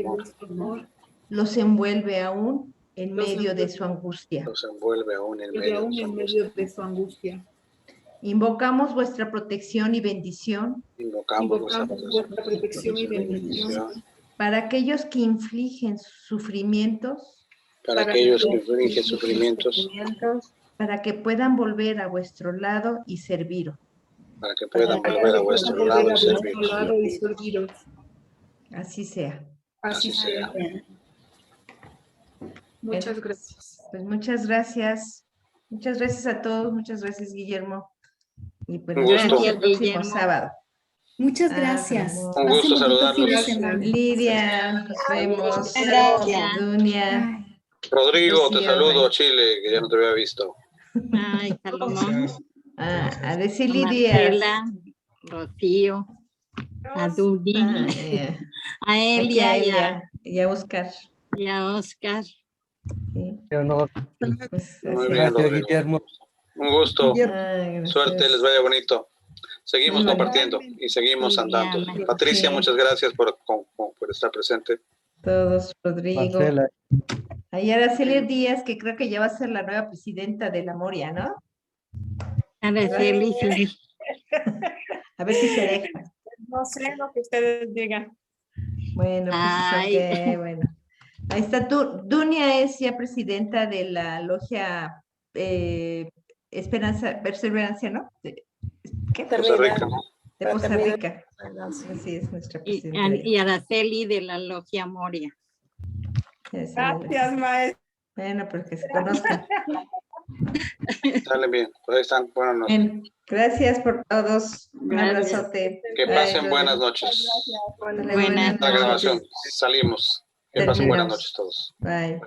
Speaker 2: amor
Speaker 1: los envuelve aún en medio de su angustia.
Speaker 2: Los envuelve aún en medio de su angustia.
Speaker 1: Invocamos vuestra protección y bendición.
Speaker 2: Invocamos vuestra protección y bendición.
Speaker 1: Para aquellos que infligen sufrimientos.
Speaker 2: Para aquellos que infligen sufrimientos.
Speaker 1: Para que puedan volver a vuestro lado y serviros.
Speaker 2: Para que puedan volver a vuestro lado y serviros.
Speaker 1: Así sea.
Speaker 2: Así sea.
Speaker 9: Muchas gracias.
Speaker 1: Pues muchas gracias. Muchas gracias a todos. Muchas gracias, Guillermo. Y pues
Speaker 2: nos vemos
Speaker 1: el próximo sábado.
Speaker 6: Muchas gracias.
Speaker 2: Un gusto saludarlos.
Speaker 1: Lidia, nos vemos.
Speaker 12: Gracias.
Speaker 1: Dunia.
Speaker 2: Rodrigo, te
Speaker 1: Rocío,
Speaker 2: saludo,
Speaker 1: bye.
Speaker 2: Chile, que ya no te había visto.
Speaker 12: Ay, Salomón.
Speaker 1: A decir
Speaker 12: Marcela, Rocío, a Dudi, a Elia
Speaker 1: y a Oscar.
Speaker 12: y a Oscar.
Speaker 13: Leonor.
Speaker 2: Muy bien, Rodrigo.
Speaker 13: Guillermo.
Speaker 2: Un gusto.
Speaker 1: Gracias.
Speaker 2: Suerte, les vaya bonito. Seguimos
Speaker 1: Igual.
Speaker 2: compartiendo y seguimos andando.
Speaker 12: Viviana.
Speaker 2: Patricia,
Speaker 1: Sí.
Speaker 2: muchas gracias por estar presente.
Speaker 1: Todos, Rodrigo.
Speaker 13: Marcela.
Speaker 1: Ahí Araceli Díaz, que creo que ya va a ser la nueva presidenta de la Moria, ¿no?
Speaker 12: Araceli, sí.
Speaker 1: A ver si se deja.
Speaker 11: No sé lo que ustedes digan.
Speaker 1: Bueno, pues
Speaker 12: Ay.
Speaker 1: ok, bueno. Ahí está Dunia es ya presidenta de la logia Perseverancia, ¿no? ¿Qué?
Speaker 2: Costa Rica, ¿no?
Speaker 1: De Costa
Speaker 11: Fraternidad.
Speaker 1: Rica. Así es nuestra
Speaker 12: Y,
Speaker 1: presidenta.
Speaker 12: y Araceli de la Logia Moria.
Speaker 11: Gracias, maestra.
Speaker 1: Bueno, pues que se conozcan.
Speaker 2: Sale bien. Pues ahí están. Buenas noches.
Speaker 1: Bien, gracias por todos. Un
Speaker 12: Gracias.
Speaker 1: abrazote.
Speaker 2: Que
Speaker 1: Bye,
Speaker 2: pasen
Speaker 1: Rodrigo.
Speaker 2: buenas noches.
Speaker 1: Dale,
Speaker 12: Buenas
Speaker 2: La grabación.
Speaker 1: noches.
Speaker 2: Salimos. Que pasen buenas noches todos.
Speaker 1: Bye.